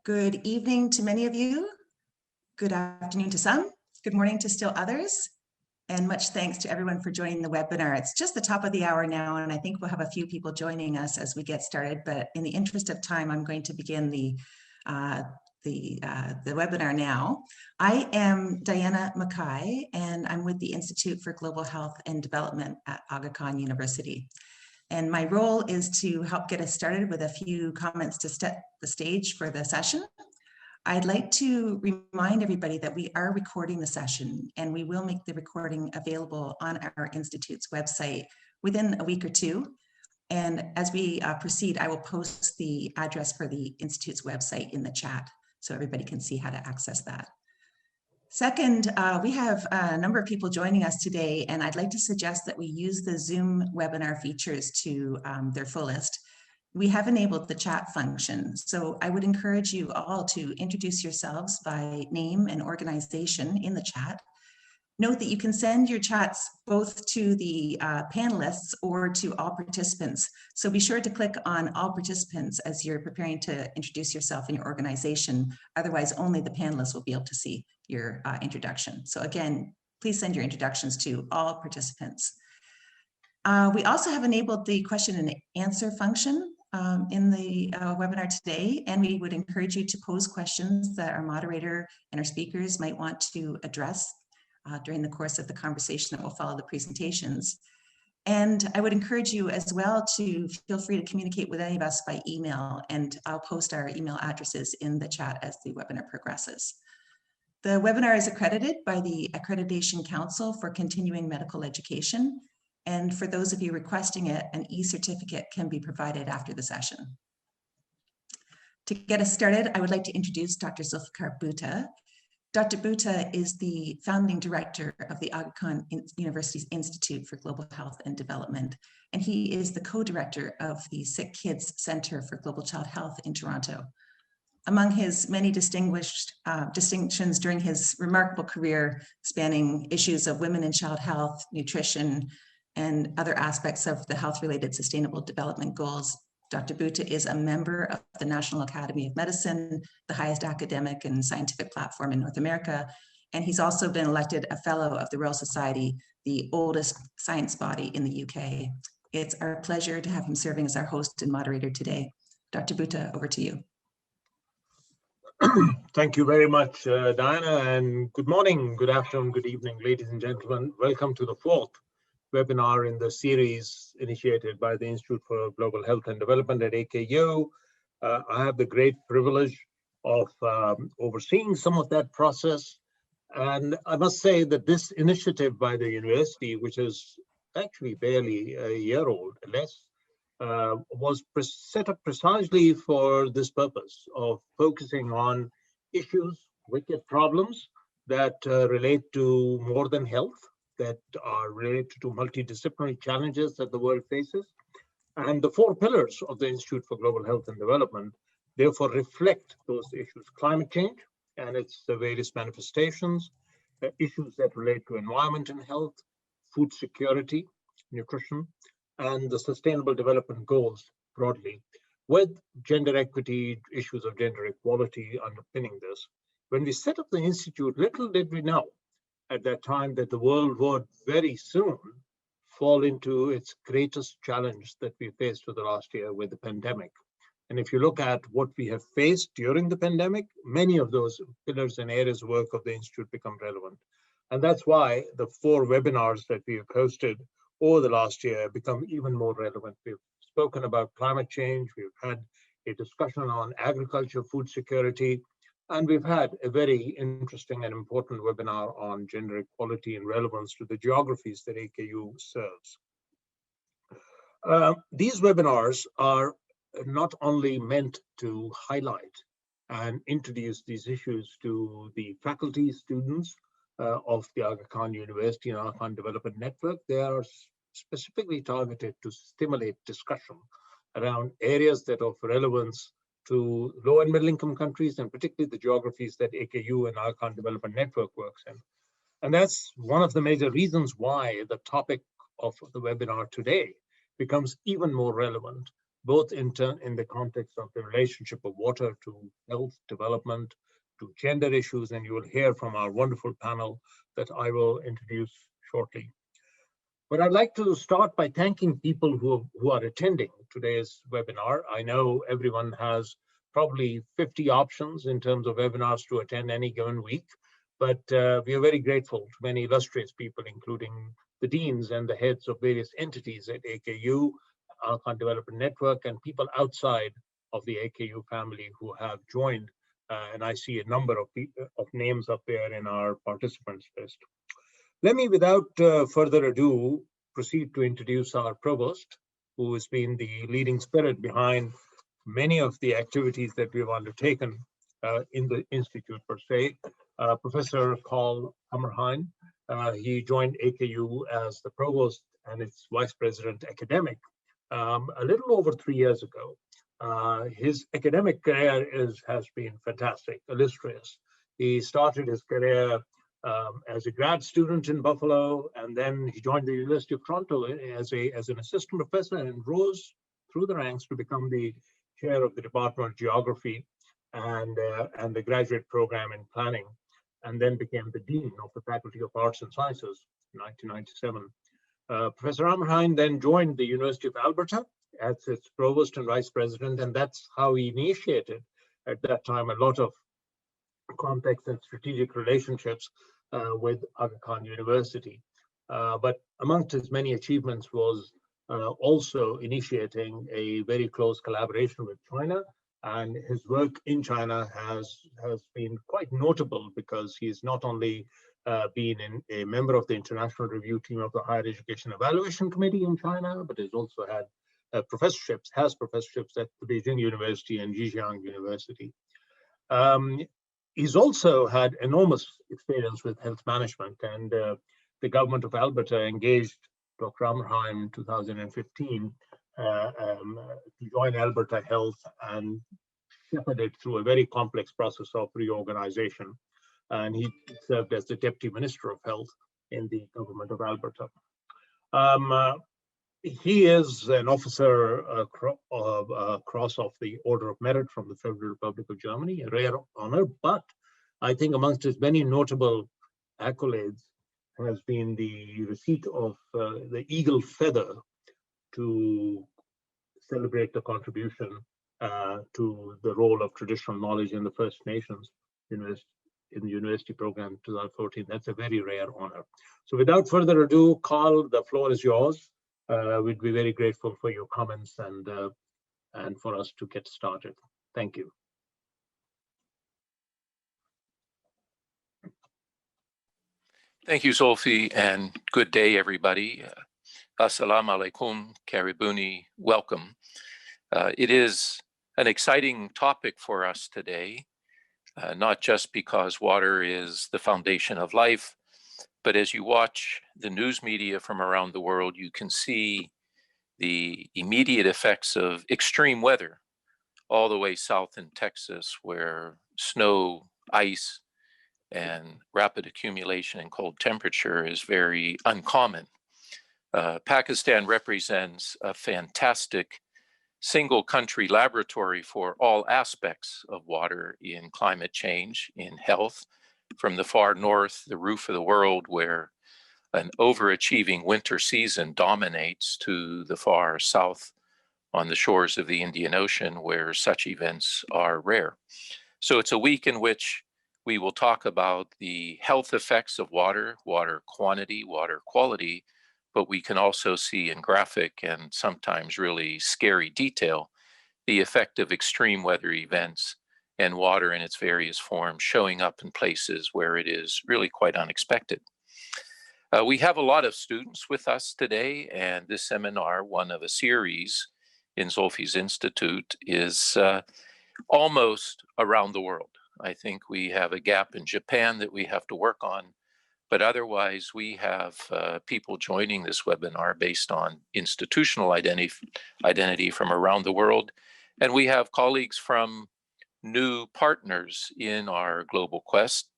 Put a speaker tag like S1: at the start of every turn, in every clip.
S1: Good evening to many of you. Good afternoon to some. Good morning to still others. And much thanks to everyone for joining the webinar. It's just the top of the hour now, and I think we'll have a few people joining us as we get started. But in the interest of time, I'm going to begin the webinar now. I am Diana Mackay, and I'm with the Institute for Global Health and Development at Aga Khan University. And my role is to help get us started with a few comments to set the stage for the session. I'd like to remind everybody that we are recording the session, and we will make the recording available on our Institute's website within a week or two. And as we proceed, I will post the address for the Institute's website in the chat so everybody can see how to access that. Second, we have a number of people joining us today, and I'd like to suggest that we use the Zoom webinar features to their fullest. We have enabled the chat function, so I would encourage you all to introduce yourselves by name and organization in the chat. Note that you can send your chats both to the panelists or to all participants. So be sure to click on all participants as you're preparing to introduce yourself and your organization. Otherwise, only the panelists will be able to see your introduction. So again, please send your introductions to all participants. We also have enabled the question and answer function in the webinar today, and we would encourage you to pose questions that our moderator and our speakers might want to address during the course of the conversation that will follow the presentations. And I would encourage you as well to feel free to communicate with any of us by email, and I'll post our email addresses in the chat as the webinar progresses. The webinar is accredited by the Accreditation Council for Continuing Medical Education. And for those of you requesting it, an e-certificate can be provided after the session. To get us started, I would like to introduce Dr. Zulfikar Bhutta. Dr. Bhutta is the founding director of the Aga Khan University's Institute for Global Health and Development, and he is the co-director of the Sick Kids Center for Global Child Health in Toronto. Among his many distinctions during his remarkable career spanning issues of women and child health, nutrition, and other aspects of the health-related sustainable development goals, Dr. Bhutta is a member of the National Academy of Medicine, the highest academic and scientific platform in North America, and he's also been elected a Fellow of the Royal Society, the oldest science body in the UK. It's our pleasure to have him serving as our host and moderator today. Dr. Bhutta, over to you.
S2: Thank you very much, Diana, and good morning, good afternoon, good evening, ladies and gentlemen. Welcome to the fourth webinar in the series initiated by the Institute for Global Health and Development at AKU. I have the great privilege of overseeing some of that process. And I must say that this initiative by the university, which is actually barely a year old, less, was set up precisely for this purpose of focusing on issues, wicked problems that relate to more than health, that are related to multidisciplinary challenges that the world faces. And the four pillars of the Institute for Global Health and Development therefore reflect those issues: climate change and its various manifestations, issues that relate to environment and health, food security, nutrition, and the sustainable development goals broadly, with gender equity, issues of gender equality underpinning this. When we set up the Institute, little did we know at that time that the world would very soon fall into its greatest challenge that we faced for the last year with the pandemic. And if you look at what we have faced during the pandemic, many of those pillars and areas of work of the Institute become relevant. And that's why the four webinars that we have hosted over the last year become even more relevant. We've spoken about climate change, we've had a discussion on agriculture, food security, and we've had a very interesting and important webinar on gender equality and relevance to the geographies that AKU serves. These webinars are not only meant to highlight and introduce these issues to the faculty, students of the Aga Khan University and Aga Khan Development Network, they are specifically targeted to stimulate discussion around areas that are of relevance to low and middle income countries, and particularly the geographies that AKU and Aga Khan Development Network works in. And that's one of the major reasons why the topic of the webinar today becomes even more relevant both in the context of the relationship of water to health, development, to gender issues, and you will hear from our wonderful panel that I will introduce shortly. But I'd like to start by thanking people who are attending today's webinar. I know everyone has probably 50 options in terms of webinars to attend any given week, but we are very grateful to many illustrious people, including the deans and the heads of various entities at AKU, Alcan Development Network, and people outside of the AKU family who have joined. And I see a number of names up there in our participants list. Let me, without further ado, proceed to introduce our provost, who has been the leading spirit behind many of the activities that we've undertaken in the Institute per se, Professor Carl Hammerheim. He joined AKU as the provost and its vice president academic a little over 3 years ago. His academic career has been fantastic, illustrious. He started his career as a grad student in Buffalo, and then he joined the University of Toronto as an assistant professor and rose through the ranks to become the chair of the Department of Geography and the graduate program in planning, and then became the dean of the Faculty of Arts and Sciences in 1997. Professor Hammerheim then joined the University of Alberta as its provost and vice president, and that's how he initiated at that time a lot of context and strategic relationships with Aga Khan University. But amongst his many achievements was also initiating a very close collaboration with China, and his work in China has been quite notable because he's not only been a member of the international review team of the Higher Education Evaluation Committee in China, but has also had professorships at the Beijing University and Zhejiang University. He's also had enormous experience with health management, and the government of Alberta engaged Dr. Hammerheim in 2015 to join Alberta Health and shepherded through a very complex process of reorganization. And he served as the Deputy Minister of Health in the government of Alberta. He is an officer cross of the Order of Merit from the Federal Republic of Germany, a rare honor, but I think amongst his many notable accolades has been the receipt of the Eagle Feather to celebrate the contribution to the role of traditional knowledge in the First Nations in the university program 2014. That's a very rare honor. So without further ado, Carl, the floor is yours. We'd be very grateful for your comments and for us to get started. Thank you.
S3: Thank you, Zulfi, and good day, everybody. Assalamu alaikum, Karibuni, welcome. It is an exciting topic for us today, not just because water is the foundation of life, but as you watch the news media from around the world, you can see the immediate effects of extreme weather all the way south in Texas, where snow, ice, and rapid accumulation and cold temperature is very uncommon. Pakistan represents a fantastic single country laboratory for all aspects of water in climate change, in health, from the far north, the roof of the world, where an overachieving winter season dominates, to the far south on the shores of the Indian Ocean, where such events are rare. So it's a week in which we will talk about the health effects of water, water quantity, water quality, but we can also see in graphic and sometimes really scary detail the effect of extreme weather events and water in its various forms showing up in places where it is really quite unexpected. We have a lot of students with us today, and this seminar, one of a series in Zulfi's Institute, is almost around the world. I think we have a gap in Japan that we have to work on, but otherwise we have people joining this webinar based on institutional identity from around the world. And we have colleagues from new partners in our global quest.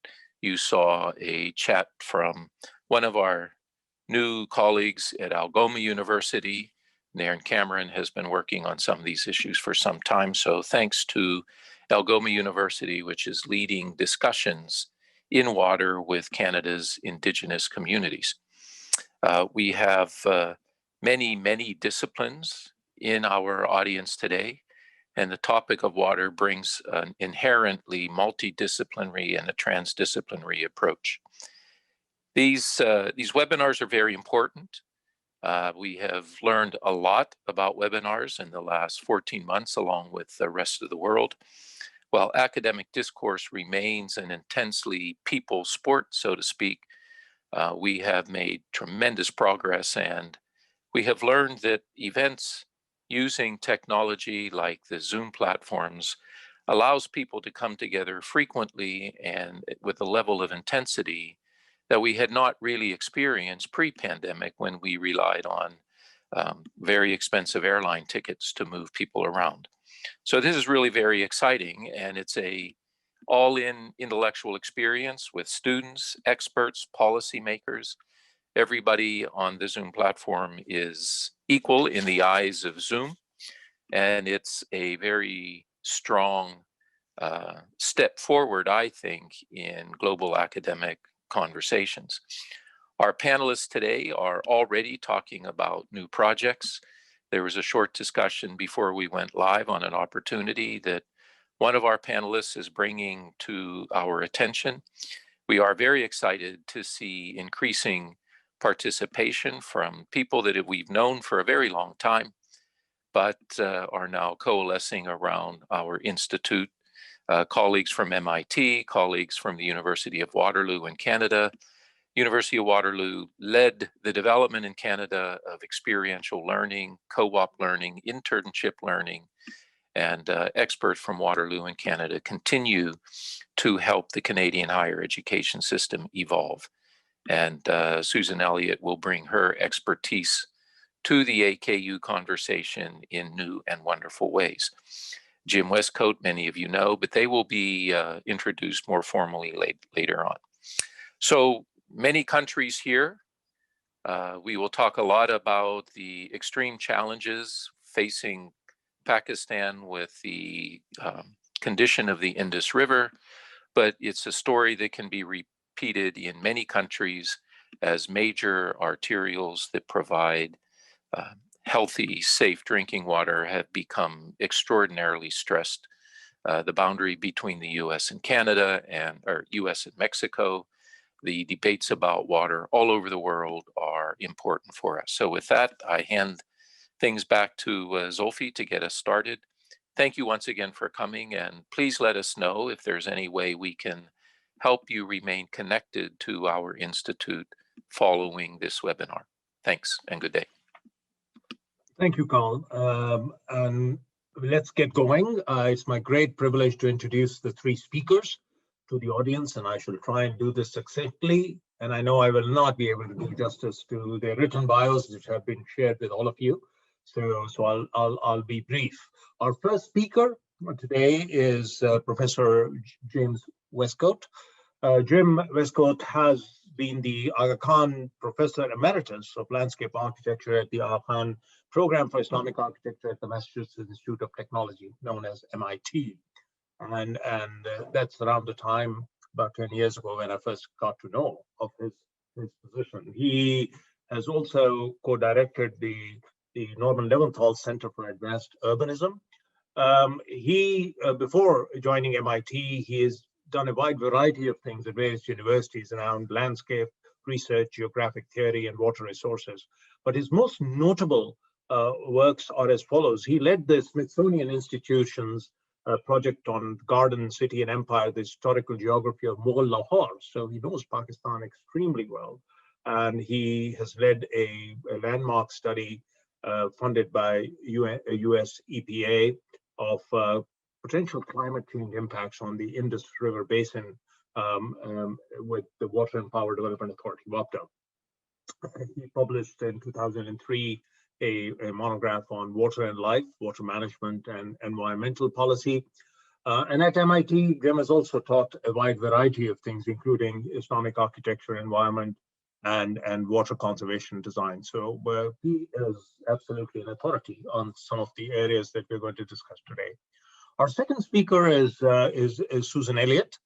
S3: You saw a chat from one of our new colleagues at Algoma University, Nairn Cameron has been working on some of these issues for some time. So thanks to Algoma University, which is leading discussions in water with Canada's Indigenous communities. We have many disciplines in our audience today, and the topic of water brings an inherently multidisciplinary and a transdisciplinary approach. These webinars are very important. We have learned a lot about webinars in the last 14 months, along with the rest of the world. While academic discourse remains an intensely people sport, so to speak, we have made tremendous progress, and we have learned that events using technology like the Zoom platforms allows people to come together frequently and with a level of intensity that we had not really experienced pre-pandemic, when we relied on very expensive airline tickets to move people around. So this is really very exciting, and it's a all-in intellectual experience with students, experts, policymakers. Everybody on the Zoom platform is equal in the eyes of Zoom, and it's a very strong step forward, I think, in global academic conversations. Our panelists today are already talking about new projects. There was a short discussion before we went live on an opportunity that one of our panelists is bringing to our attention. We are very excited to see increasing participation from people that we've known for a very long time, but are now coalescing around our institute. Colleagues from MIT, colleagues from the University of Waterloo in Canada. University of Waterloo led the development in Canada of experiential learning, co-op learning, internship learning, and experts from Waterloo in Canada continue to help the Canadian higher education system evolve. And Susan Elliott will bring her expertise to the AKU conversation in new and wonderful ways. Jim Westcoat, many of you know, but they will be introduced more formally later on. So many countries here. We will talk a lot about the extreme challenges facing Pakistan with the condition of the Indus River, but it's a story that can be repeated in many countries as major arterials that provide healthy, safe drinking water have become extraordinarily stressed. The boundary between the US and Canada, or US and Mexico, the debates about water all over the world are important for us. So with that, I hand things back to Zolfi to get us started. Thank you once again for coming, and please let us know if there's any way we can help you remain connected to our institute following this webinar. Thanks and good day.
S2: Thank you, Carl. And let's get going. It's my great privilege to introduce the three speakers to the audience, and I shall try and do this succinctly. And I know I will not be able to do justice to their written bios, which have been shared with all of you. So I'll be brief. Our first speaker today is Professor James Westcoat. Jim Westcoat has been the Aga Khan Professor Emeritus of Landscape Architecture at the Aga Khan Program for Islamic Architecture at the Massachusetts Institute of Technology, known as MIT. And that's around the time, about 10 years ago, when I first got to know of his position. He has also co-directed the Norman Leventhal Center for Advanced Urbanism. Before joining MIT, he has done a wide variety of things at various universities around landscape research, geographic theory, and water resources. But his most notable works are as follows. He led the Smithsonian Institution's project on Garden, City, and Empire, the historical geography of Mughal Lahore. So he knows Pakistan extremely well. And he has led a landmark study funded by US EPA of potential climate change impacts on the Indus River Basin with the Water and Power Development Authority, WAPDA. He published in 2003 a monograph on water and life, water management and environmental policy. And at MIT, Jim has also taught a wide variety of things, including Islamic architecture, environment, and water conservation design. So he is absolutely an authority on some of the areas that we're going to discuss today. Our second speaker is Susan Elliott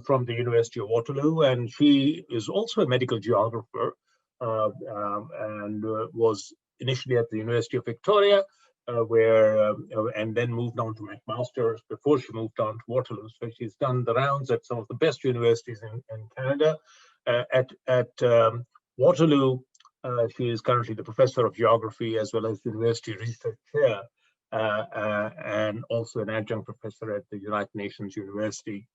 S2: from the University of Waterloo, and she is also a medical geographer and was initially at the University of Victoria, and then moved on to McMaster's before she moved on to Waterloo. So she's done the rounds at some of the best universities in Canada. At Waterloo, she is currently the professor of geography as well as university research chair, and also an adjunct professor at the United Nations University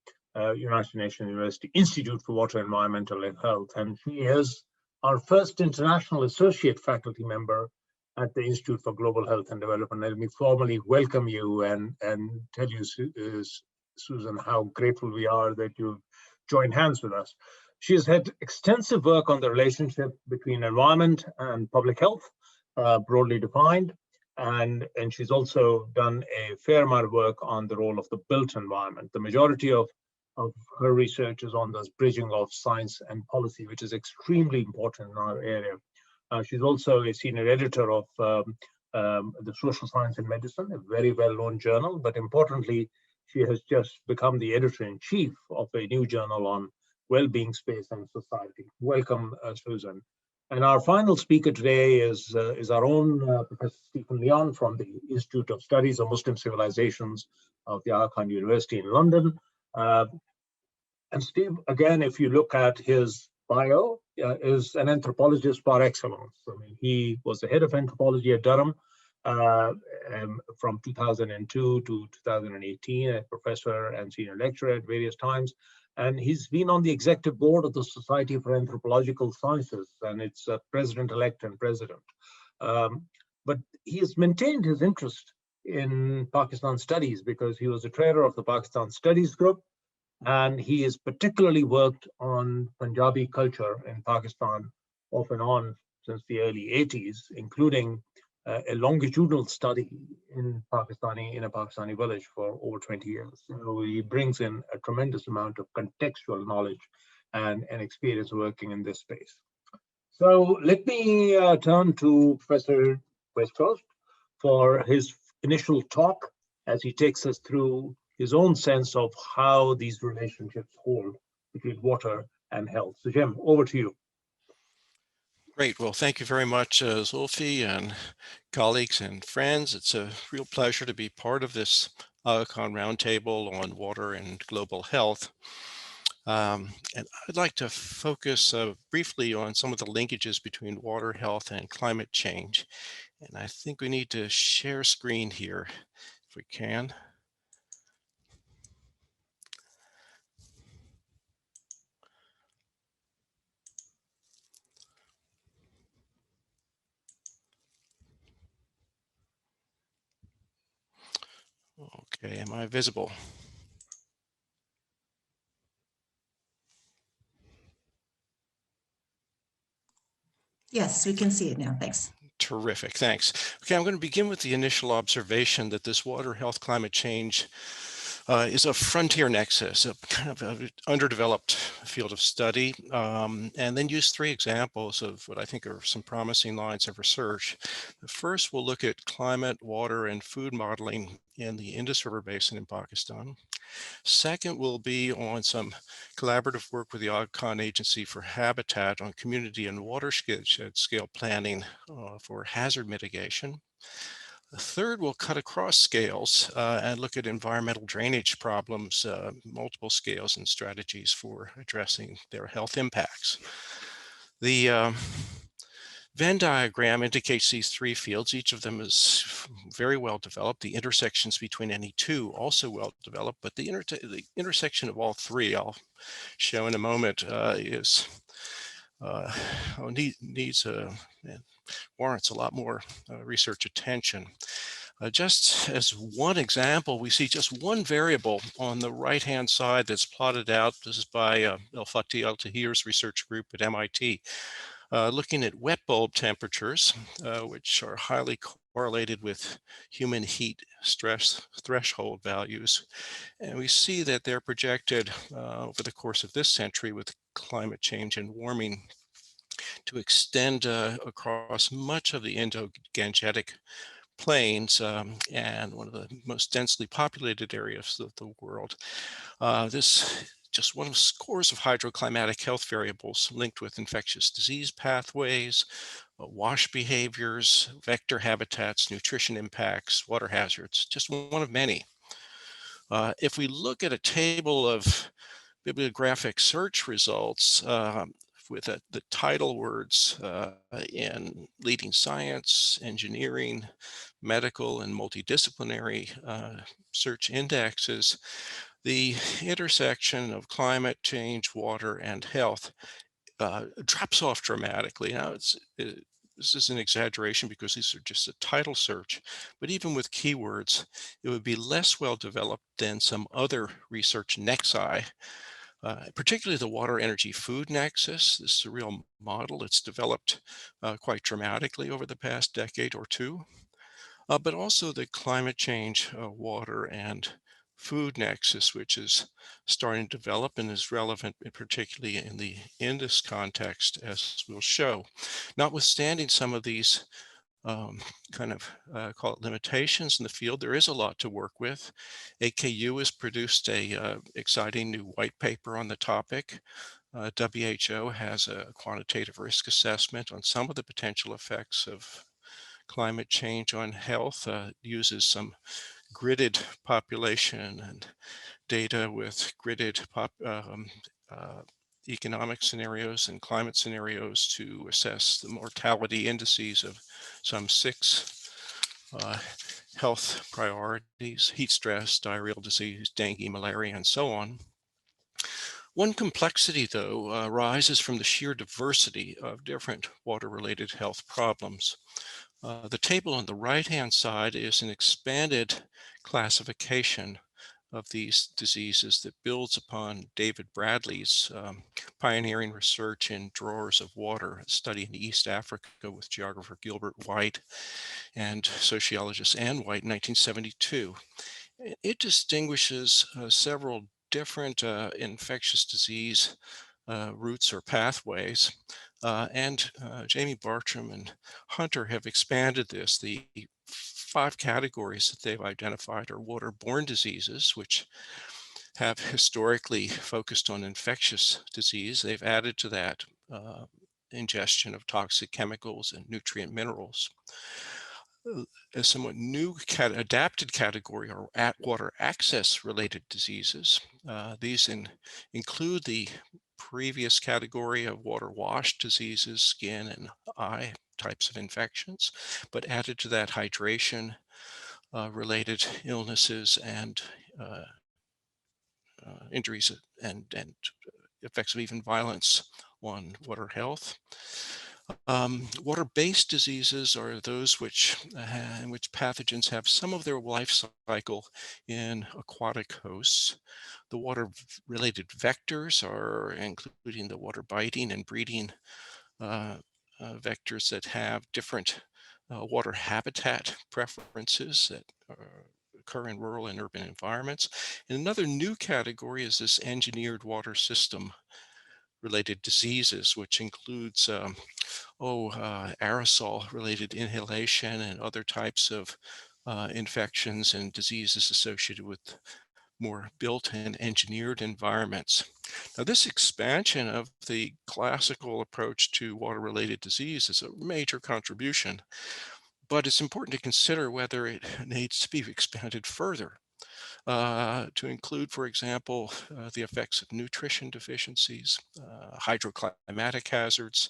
S2: Institute for Water, Environmental and Health. And she is our first international associate faculty member at the Institute for Global Health and Development. Let me formally welcome you and tell you, Susan, how grateful we are that you've joined hands with us. She has had extensive work on the relationship between environment and public health, broadly defined, and she's also done a fair amount of work on the role of the built environment. The majority of her research is on this bridging of science and policy, which is extremely important in our area. She's also a senior editor of the Social Science and Medicine, a very well-known journal, but importantly, she has just become the editor-in-chief of a new journal on wellbeing, space, and society. Welcome, Susan. And our final speaker today is our own Professor Stephen Leon from the Institute of Studies of Muslim Civilizations of the Aga Khan University in London. And Steve, again, if you look at his bio, is an anthropologist par excellence. I mean, he was the head of anthropology at Durham from 2002 to 2018, a professor and senior lecturer at various times. And he's been on the executive board of the Society for Anthropological Sciences, and it's president-elect and president. But he has maintained his interest in Pakistan studies because he was the chair of the Pakistan Studies Group, and he has particularly worked on Punjabi culture in Pakistan off and on since the early 80s, including a longitudinal study in a Pakistani village for over 20 years. So he brings in a tremendous amount of contextual knowledge and experience working in this space. So let me turn to Professor Westhorst for his initial talk as he takes us through his own sense of how these relationships hold between water and health. So Jim, over to you.
S4: Great. Well, thank you very much, Zulfi and colleagues and friends. It's a real pleasure to be part of this Aga Khan Roundtable on water and global health. And I'd like to focus briefly on some of the linkages between water health and climate change. And I think we need to share screen here if we can. Okay, am I visible?
S1: Yes, we can see it now. Thanks.
S4: Terrific, thanks. Okay, I'm going to begin with the initial observation that this water health climate change is a frontier nexus, a kind of an underdeveloped field of study, and then use three examples of what I think are some promising lines of research. The first, we'll look at climate, water, and food modeling in the Indus River Basin in Pakistan. Second will be on some collaborative work with the Aga Khan Agency for Habitat on community and watershed scale planning for hazard mitigation. The third will cut across scales and look at environmental drainage problems, multiple scales and strategies for addressing their health impacts. The Venn diagram indicates these three fields. Each of them is very well developed. The intersections between any two also well developed, but the intersection of all three, I'll show in a moment, warrants a lot more research attention. Just as one example, we see just one variable on the right-hand side that's plotted out. This is by El-Fatih Al-Tahir's research group at MIT, looking at wet bulb temperatures, which are highly correlated with human heat stress threshold values. And we see that they're projected over the course of this century with climate change and warming to extend across much of the Indo-Gangetic plains and one of the most densely populated areas of the world. This just one of scores of hydroclimatic health variables linked with infectious disease pathways, wash behaviors, vector habitats, nutrition impacts, water hazards, just one of many. If we look at a table of bibliographic search results with the title words in leading science, engineering, medical, and multidisciplinary search indexes, the intersection of climate change, water, and health drops off dramatically. Now, this is an exaggeration because these are just a title search, but even with keywords, it would be less well developed than some other research nexi, particularly the water, energy, food nexus. This is a real model. It's developed quite dramatically over the past decade or two, but also the climate change, water, and food nexus, which is starting to develop and is relevant, particularly in the Indus context, as we'll show. Notwithstanding some of these call it limitations in the field, there is a lot to work with. AKU has produced a exciting new white paper on the topic. WHO has a quantitative risk assessment on some of the potential effects of climate change on health, uses some gridded population and data with gridded economic scenarios and climate scenarios to assess the mortality indices of some 6 health priorities: heat stress, diarrheal disease, dengue, malaria, and so on. One complexity, though, arises from the sheer diversity of different water-related health problems. The table on the right-hand side is an expanded classification of these diseases that builds upon David Bradley's pioneering research in drawers of water, a study in East Africa with geographer Gilbert White and sociologist Ann White in 1972. It distinguishes several different infectious disease routes or pathways. And Jamie Bartram and Hunter have expanded this. The 5 categories that they've identified are waterborne diseases, which have historically focused on infectious disease. They've added to that ingestion of toxic chemicals and nutrient minerals. A somewhat new adapted category are water access related diseases. These include the previous category of water wash diseases, skin and eye types of infections, but added to that hydration related illnesses and injuries and effects of even violence on water health. Water-based diseases are those in which pathogens have some of their life cycle in aquatic hosts. The water-related vectors are including the water-biting and breeding vectors that have different water habitat preferences that occur in rural and urban environments. And another new category is this engineered water system related diseases, which includes aerosol related inhalation and other types of infections and diseases associated with more built and engineered environments. Now, this expansion of the classical approach to water-related disease is a major contribution, but it's important to consider whether it needs to be expanded further to include, for example, the effects of nutrition deficiencies, hydroclimatic hazards,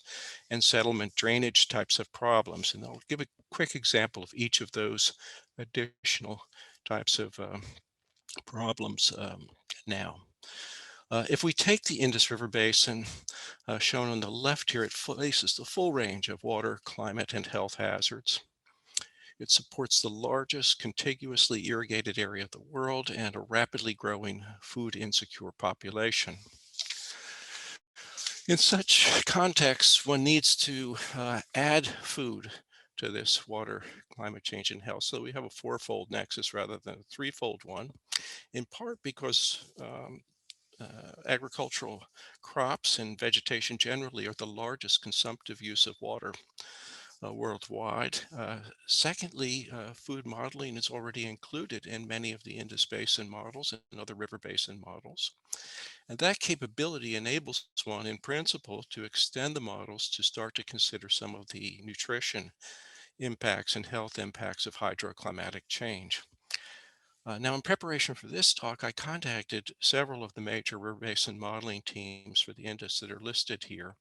S4: and settlement drainage types of problems. And I'll give a quick example of each of those additional types of problems now. If we take the Indus River Basin, shown on the left here, it faces the full range of water, climate, and health hazards. It supports the largest contiguously irrigated area of the world and a rapidly growing food insecure population. In such contexts, one needs to add food to this water, climate change, and health. So we have a 4-fold nexus rather than a 3-fold one, in part because agricultural crops and vegetation generally are the largest consumptive use of water worldwide. Secondly, food modeling is already included in many of the Indus Basin models and other river basin models. And that capability enables one in principle to extend the models to start to consider some of the nutrition impacts and health impacts of hydroclimatic change. Now, in preparation for this talk, I contacted several of the major river basin modeling teams for the Indus that are listed here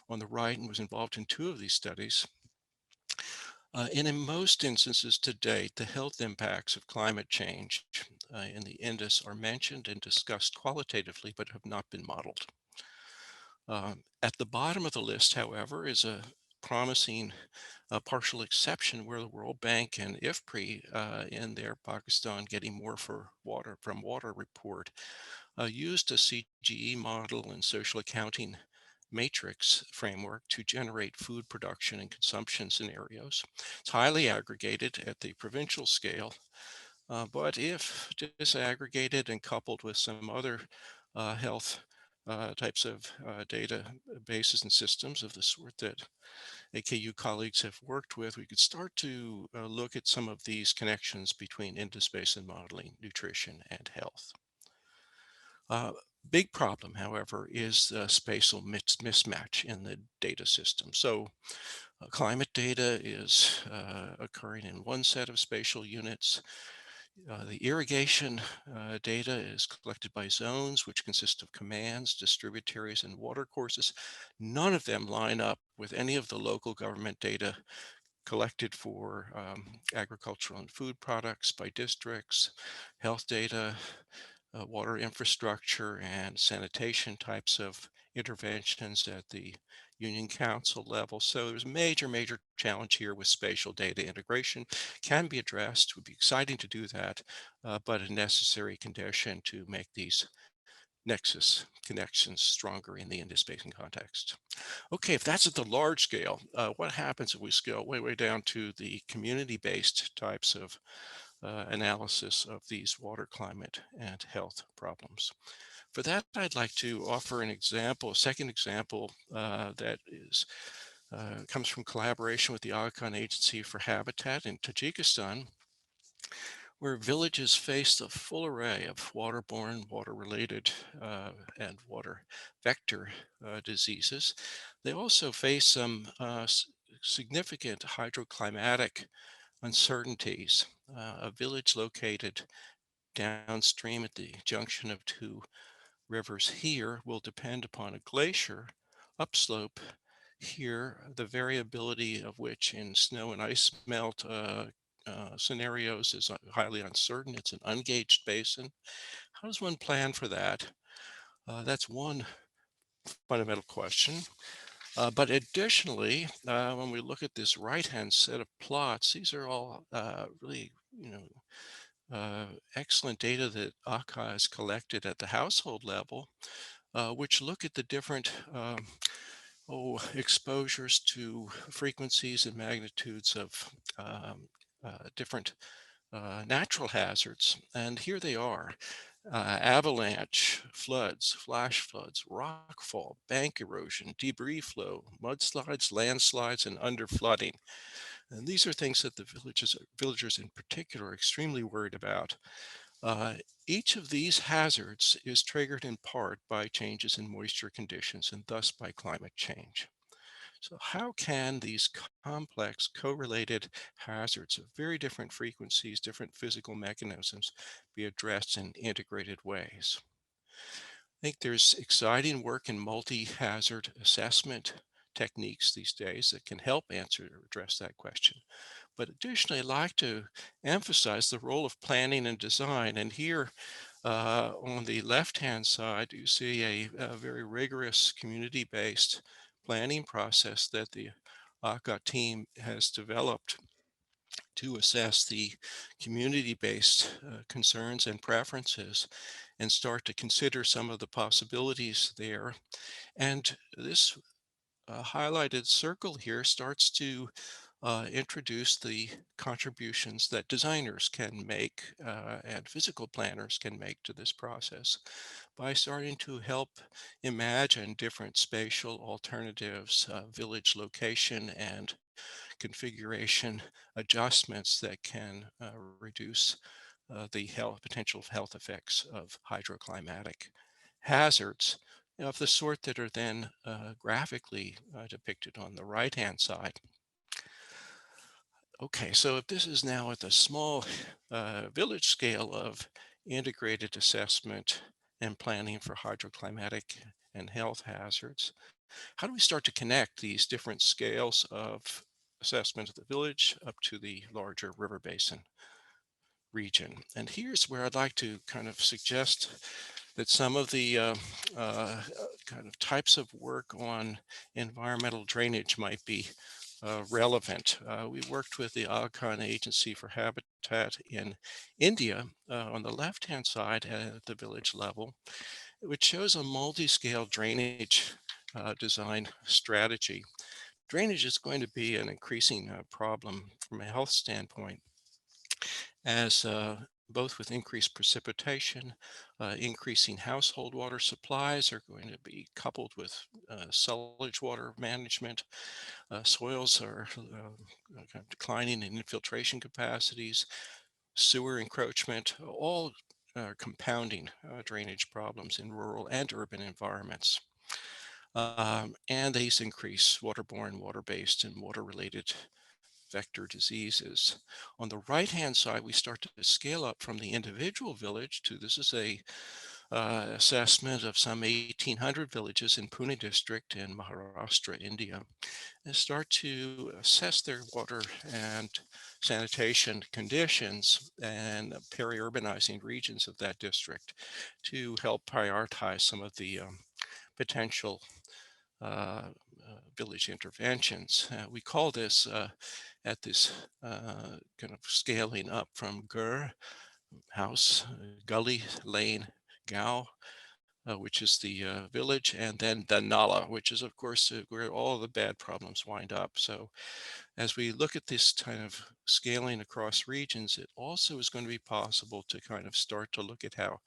S4: on the right and was involved in 2 of these studies. And in most instances to date, the health impacts of climate change in the Indus are mentioned and discussed qualitatively, but have not been modeled. At the bottom of the list, however, is a promising partial exception where the World Bank and IFPRI in their Pakistan Getting More for Water from Water report used a CGE model and social accounting matrix framework to generate food production and consumption scenarios. It's highly aggregated at the provincial scale, but if disaggregated and coupled with some other health types of databases and systems of the sort that AKU colleagues have worked with, we could start to look at some of these connections between Indus Basin modeling, nutrition, and health. Big problem, however, is the spatial mismatch in the data system. So climate data is occurring in one set of spatial units. The irrigation data is collected by zones, which consist of commands, distributaries, and watercourses. None of them line up with any of the local government data collected for agricultural and food products by districts, health data, water infrastructure and sanitation types of interventions at the Union Council level. So there's a major challenge here with spatial data integration. Can be addressed. It would be exciting to do that, but a necessary condition to make these Nexus connections stronger in the Indus Basin context. Okay, if that's at the large scale, what happens if we scale way down to the community-based types of analysis of these water, climate, and health problems? For that, I'd like to offer an example, a second example that is comes from collaboration with the Aga Khan Agency for Habitat in Tajikistan, where villages faced a full array of waterborne, water-related, and water vector diseases. They also face some significant hydroclimatic uncertainties. A village located downstream at the junction of 2 rivers here will depend upon a glacier upslope here, the variability of which in snow and ice melt scenarios is highly uncertain. It's an ungauged basin. How does one plan for that? That's one fundamental question. But additionally, when we look at this right-hand set of plots, these are all really, excellent data that ACA has collected at the household level, which look at the different exposures to frequencies and magnitudes of different natural hazards. And here they are: avalanche, floods, flash floods, rockfall, bank erosion, debris flow, mudslides, landslides, and underflooding. And these are things that the villagers in particular are extremely worried about. Each of these hazards is triggered in part by changes in moisture conditions and thus by climate change. So how can these complex correlated hazards of very different frequencies, different physical mechanisms be addressed in integrated ways? I think there's exciting work in multi-hazard assessment techniques these days that can help answer or address that question. But additionally, I'd like to emphasize the role of planning and design. And here on the left-hand side, you see a very rigorous community-based planning process that the ACA team has developed to assess the community-based concerns and preferences and start to consider some of the possibilities there. And this highlighted circle here starts to introduce the contributions that designers can make and physical planners can make to this process by starting to help imagine different spatial alternatives, village location and configuration adjustments that can reduce the potential health effects of hydroclimatic hazards of the sort that are then graphically depicted on the right-hand side. Okay, so if this is now at the small village scale of integrated assessment and planning for hydroclimatic and health hazards, how do we start to connect these different scales of assessment of the village up to the larger river basin region? And here's where I'd like to kind of suggest that some of the kind of types of work on environmental drainage might be relevant. We worked with the Aga Khan Agency for Habitat in India on the left-hand side at the village level, which shows a multi-scale drainage design strategy. Drainage is going to be an increasing problem from a health standpoint as both with increased precipitation, increasing household water supplies are going to be coupled with sewage water management. Soils are kind of declining in infiltration capacities, sewer encroachment, all compounding drainage problems in rural and urban environments. And these increase waterborne, water-based, and water-related vector diseases. On the right-hand side, we start to scale up from the individual village to, this is a assessment of some 1,800 villages in Pune district in Maharashtra, India, and start to assess their water and sanitation conditions and peri-urbanizing regions of that district to help prioritize some of the potential village interventions. We call this at this kind of scaling up from gur, house, gully, lane, gao, which is the village, and then the nala, which is of course where all the bad problems wind up. So as we look at this kind of scaling across regions, it also is going to be possible to kind of start to look at how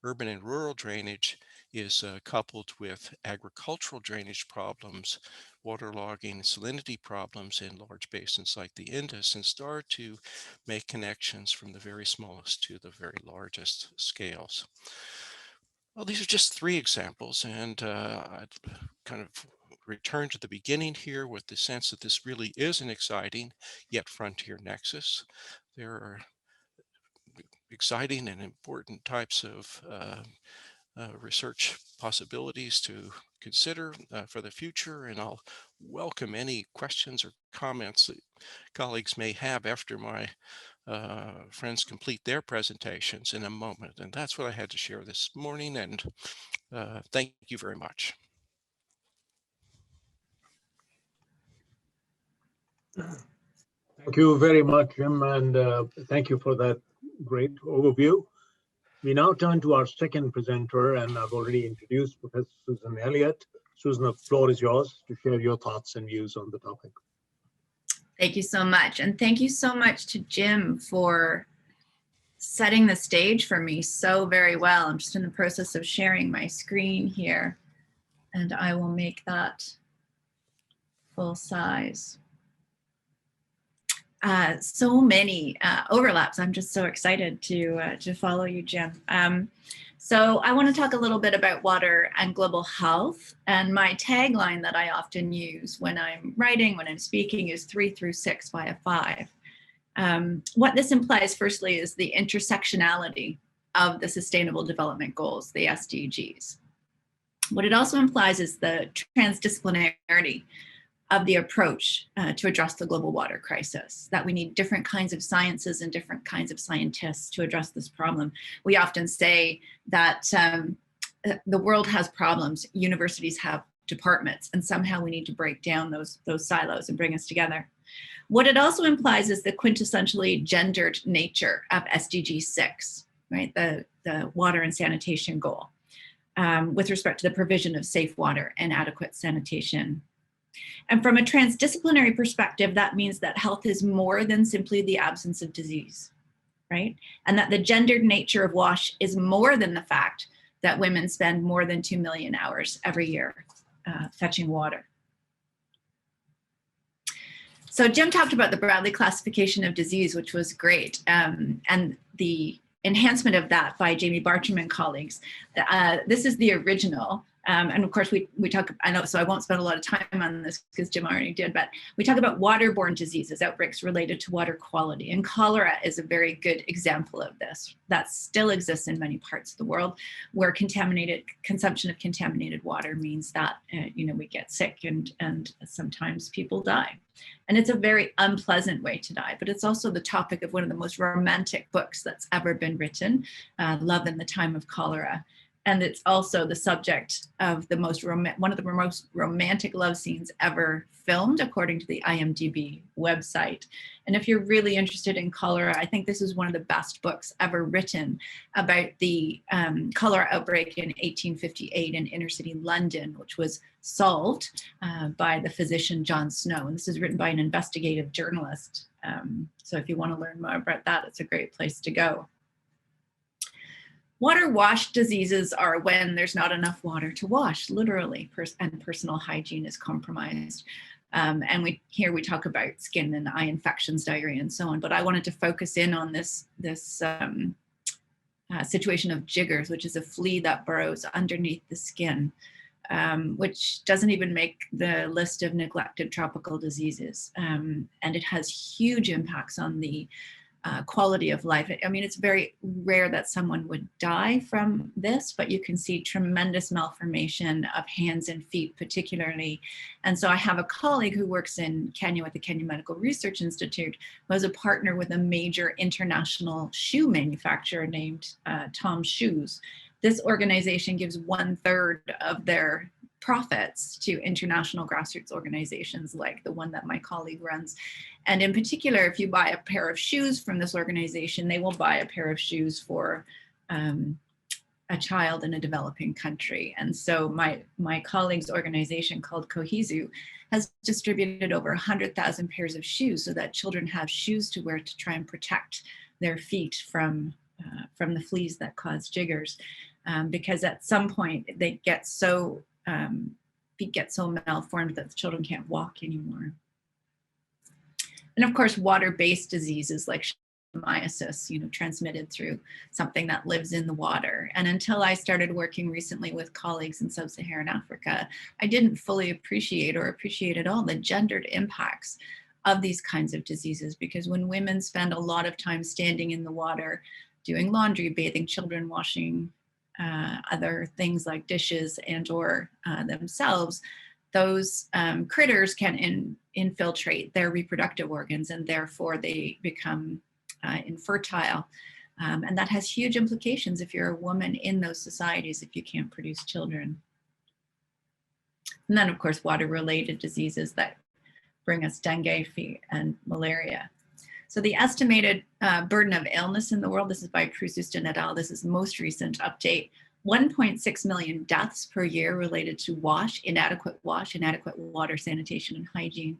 S4: urban and rural drainage is coupled with agricultural drainage problems, waterlogging, salinity problems in large basins like the Indus, and start to make connections from the very smallest to the very largest scales. Well, these are just 3 examples, and I'd kind of return to the beginning here with the sense that this really is an exciting yet frontier nexus. There are exciting and important types of research possibilities to consider for the future, and I'll welcome any questions or comments that colleagues may have after my friends complete their presentations in a moment. And that's what I had to share this morning, and thank you very much.
S2: Thank you very much, Jim, and thank you for that great overview. We now turn to our second presenter, and I've already introduced Professor Susan Elliott. Susan, the floor is yours to share your thoughts and views on the topic.
S5: Thank you so much. And thank you so much to Jim for setting the stage for me so very well. I'm just in the process of sharing my screen here, and I will make that full size. So many overlaps. I'm just so excited to follow you, Jim. So I want to talk a little bit about water and global health. And my tagline that I often use when I'm writing, when I'm speaking, is 3 through 6 via 5. What this implies, firstly, is the intersectionality of the Sustainable Development Goals, the SDGs. What it also implies is the transdisciplinarity of the approach to address the global water crisis, that we need different kinds of sciences and different kinds of scientists to address this problem. We often say that the world has problems, universities have departments, and somehow we need to break down those silos and bring us together. What it also implies is the quintessentially gendered nature of SDG 6, right? The water and sanitation goal with respect to the provision of safe water and adequate sanitation And from a transdisciplinary perspective, that means that health is more than simply the absence of disease, right? And that the gendered nature of WASH is more than the fact that women spend more than 2 million hours every year fetching water. So Jim talked about the Bradley classification of disease, which was great, and the enhancement of that by Jamie Bartram and colleagues. This is the original. And of course, we talk, I know, so I won't spend a lot of time on this because Jim already did, but we talk about waterborne diseases, outbreaks related to water quality. And cholera is a very good example of this. That still exists in many parts of the world where consumption of contaminated water means that, we get sick and sometimes people die. And it's a very unpleasant way to die, but it's also the topic of one of the most romantic books that's ever been written, Love in the Time of Cholera. And it's also the subject of one of the most romantic love scenes ever filmed, according to the IMDb website. And if you're really interested in cholera, I think this is one of the best books ever written about the cholera outbreak in 1858 in inner city London, which was solved by the physician John Snow. And this is written by an investigative journalist. So if you want to learn more about that, it's a great place to go. Water wash diseases are when there's not enough water to wash, literally, and personal hygiene is compromised. And here we talk about skin and eye infections, diarrhea, and so on. But I wanted to focus in on this situation of jiggers, which is a flea that burrows underneath the skin, which doesn't even make the list of neglected tropical diseases. And it has huge impacts on the quality of life. I mean, it's very rare that someone would die from this, but you can see tremendous malformation of hands and feet particularly. And so I have a colleague who works in Kenya with the Kenya Medical Research Institute, who is a partner with a major international shoe manufacturer named Tom Shoes. This organization gives 1/3 of their profits to international grassroots organizations like the one that my colleague runs. And in particular, if you buy a pair of shoes from this organization, they will buy a pair of shoes for a child in a developing country. And so my colleague's organization called Kohizu has distributed over 100,000 pairs of shoes so that children have shoes to wear to try and protect their feet from the fleas that cause jiggers. Because at some point they get so feet get so malformed that the children can't walk anymore. And of course, water-based diseases like leishmaniasis, transmitted through something that lives in the water. And until I started working recently with colleagues in sub-Saharan Africa, I didn't fully appreciate at all the gendered impacts of these kinds of diseases, because when women spend a lot of time standing in the water, doing laundry, bathing children, washing other things like dishes and or themselves, those critters can infiltrate their reproductive organs, and therefore they become infertile. And that has huge implications if you're a woman in those societies, if you can't produce children. And then of course, water-related diseases that bring us dengue, and malaria. So the estimated burden of illness in the world, this is by Crises et al. This is the most recent update, 1.6 million deaths per year related to inadequate water, sanitation, and hygiene.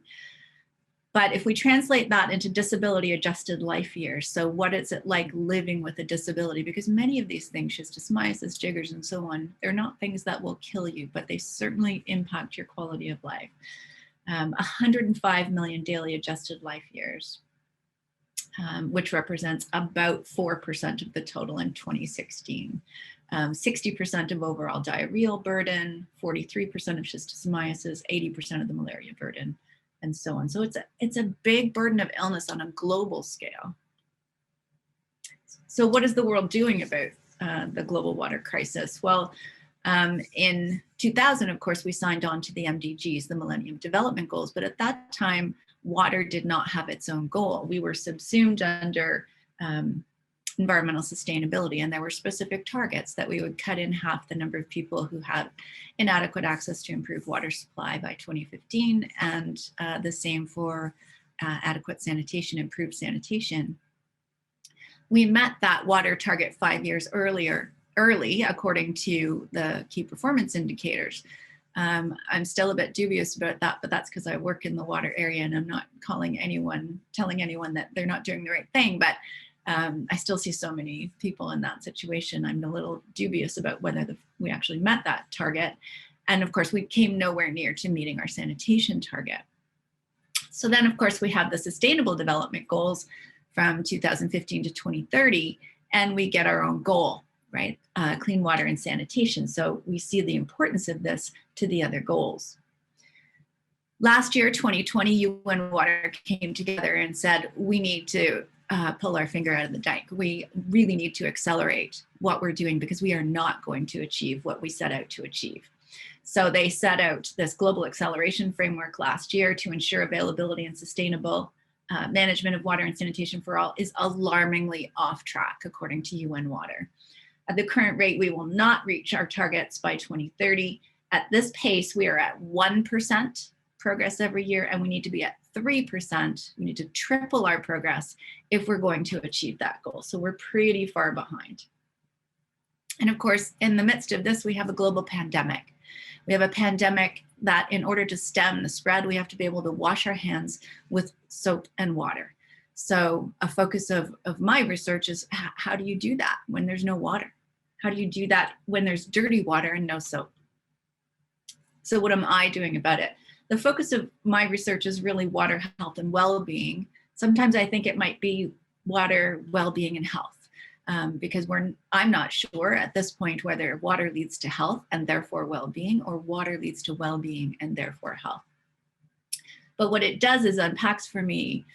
S5: But if we translate that into disability adjusted life years, so what is it like living with a disability? Because many of these things, schistosomiasis, jiggers, and so on, they're not things that will kill you, but they certainly impact your quality of life. 105 million daily adjusted life years. Which represents about 4% of the total in 2016. 60% of overall diarrheal burden, 43% of schistosomiasis, 80% of the malaria burden, and so on. So it's a big burden of illness on a global scale. So what is the world doing about the global water crisis? Well, in 2000, of course, we signed on to the MDGs, the Millennium Development Goals, but at that time, water did not have its own goal. We were subsumed under environmental sustainability, and there were specific targets that we would cut in half the number of people who had inadequate access to improved water supply by 2015, and the same for adequate sanitation, improved sanitation. We met that water target 5 years early, according to the key performance indicators. I'm still a bit dubious about that, but that's because I work in the water area and I'm not telling anyone that they're not doing the right thing. But I still see so many people in that situation. I'm a little dubious about whether we actually met that target. And of course, we came nowhere near to meeting our sanitation target. So then, of course, we have the Sustainable Development Goals from 2015 to 2030, and we get our own goal, right? Clean water and sanitation. So we see the importance of this to the other goals. Last year, 2020, UN Water came together and said, we need to pull our finger out of the dike. We really need to accelerate what we're doing because we are not going to achieve what we set out to achieve. So they set out this global acceleration framework last year to ensure availability and sustainable management of water and sanitation for all is alarmingly off track, according to UN Water. At the current rate, we will not reach our targets by 2030. At this pace, we are at 1% progress every year, and we need to be at 3%. We need to triple our progress if we're going to achieve that goal. So we're pretty far behind. And of course, in the midst of this, we have a global pandemic. We have a pandemic that in order to stem the spread, we have to be able to wash our hands with soap and water. So a focus of my research is how do you do that when there's no water? How do you do that when there's dirty water and no soap? So what am I doing about it? The focus of my research is really water health and well-being. Sometimes I think it might be water, well-being, and health. Because I'm not sure at this point whether water leads to health and therefore well-being, or water leads to well-being and therefore health. But what it does is unpacks for me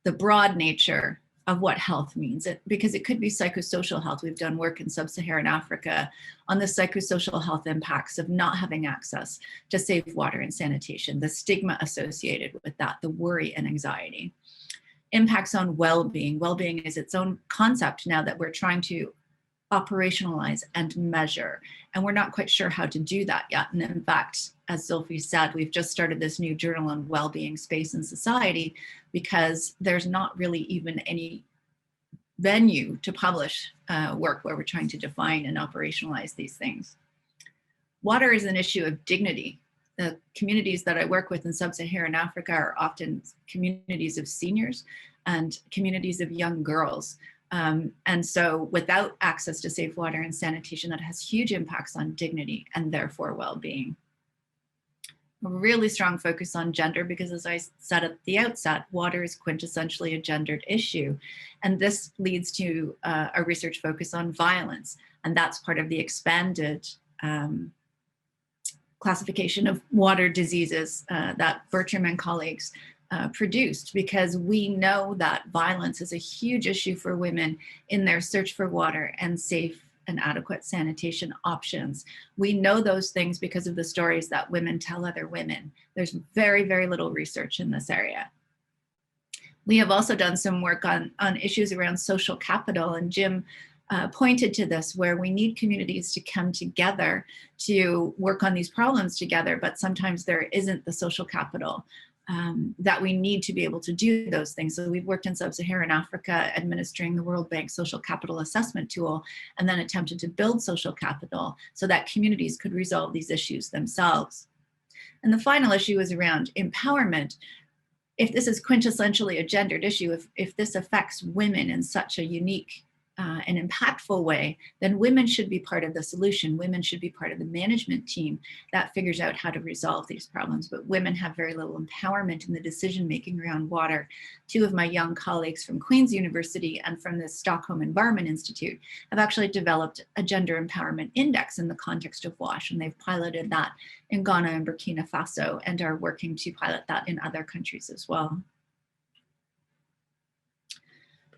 S5: the broad nature of what health means, because it could be psychosocial health. We've done work in sub-Saharan Africa on the psychosocial health impacts of not having access to safe water and sanitation, the stigma associated with that, the worry and anxiety. Impacts on well-being. Well-being is its own concept now that we're trying to operationalize and measure, and we're not quite sure how to do that yet. And in fact, as Sophie said, we've just started this new journal on well-being, space, and society because there's not really even any venue to publish work where we're trying to define and operationalize these things. Water is an issue of dignity. The communities that I work with in sub-Saharan Africa are often communities of seniors and communities of young girls. And so without access to safe water and sanitation, that has huge impacts on dignity and therefore well-being. A really strong focus on gender because, as I said at the outset, water is quintessentially a gendered issue. And this leads to a research focus on violence. And that's part of the expanded classification of water diseases that Bertram and colleagues produced, because we know that violence is a huge issue for women in their search for water and safe and adequate sanitation options. We know those things because of the stories that women tell other women. There's very, very little research in this area. We have also done some work on issues around social capital, and Jim pointed to this, where we need communities to come together to work on these problems together, but sometimes there isn't the social capital that we need to be able to do those things. So we've worked in sub-Saharan Africa administering the World Bank Social Capital Assessment Tool, and then attempted to build social capital so that communities could resolve these issues themselves. And the final issue is around empowerment. If this is quintessentially a gendered issue, if this affects women in such a unique and impactful way, then women should be part of the solution. Women should be part of the management team that figures out how to resolve these problems. But women have very little empowerment in the decision-making around water. Two of my young colleagues from Queen's University and from the Stockholm Environment Institute have actually developed a gender empowerment index in the context of WASH, and they've piloted that in Ghana and Burkina Faso and are working to pilot that in other countries as well.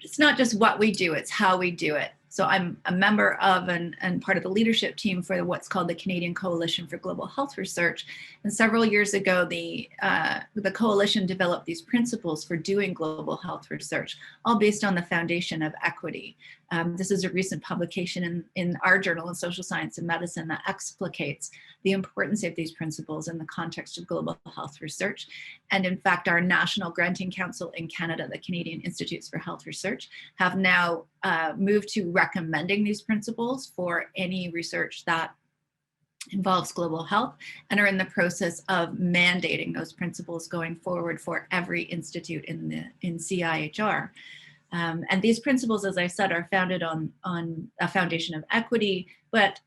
S5: It's not just what we do, it's how we do it. So I'm a member of and part of the leadership team for what's called the Canadian Coalition for Global Health Research. And several years ago, the coalition developed these principles for doing global health research, all based on the foundation of equity. This is a recent publication in our journal in Social Science and Medicine that explicates the importance of these principles in the context of global health research. And in fact, our National Granting Council in Canada, the Canadian Institutes for Health Research, have now moved to recommending these principles for any research that involves global health, and are in the process of mandating those principles going forward for every institute in CIHR. And these principles, as I said, are founded on a foundation of equity, but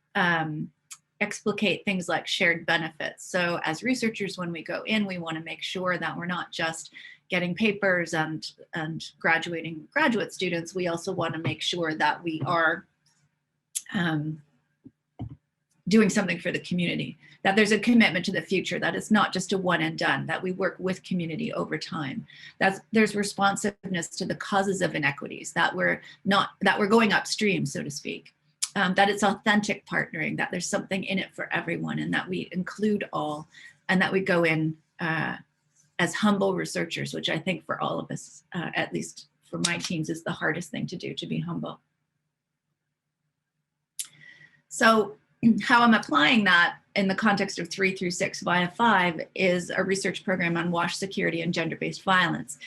S5: explicate things like shared benefits. So as researchers, when we go in, we want to make sure that we're not just getting papers and graduating graduate students. We also want to make sure that we are doing something for the community, that there's a commitment to the future, that it's not just a one and done, that we work with community over time, that there's responsiveness to the causes of inequities, that we're going upstream, so to speak, that it's authentic partnering, that there's something in it for everyone, and that we include all, and that we go in as humble researchers, which I think for all of us, at least for my teams, is the hardest thing to do, to be humble. So how I'm applying that in the context of 3 through 6 via 5 is a research program on wash security and gender-based violence.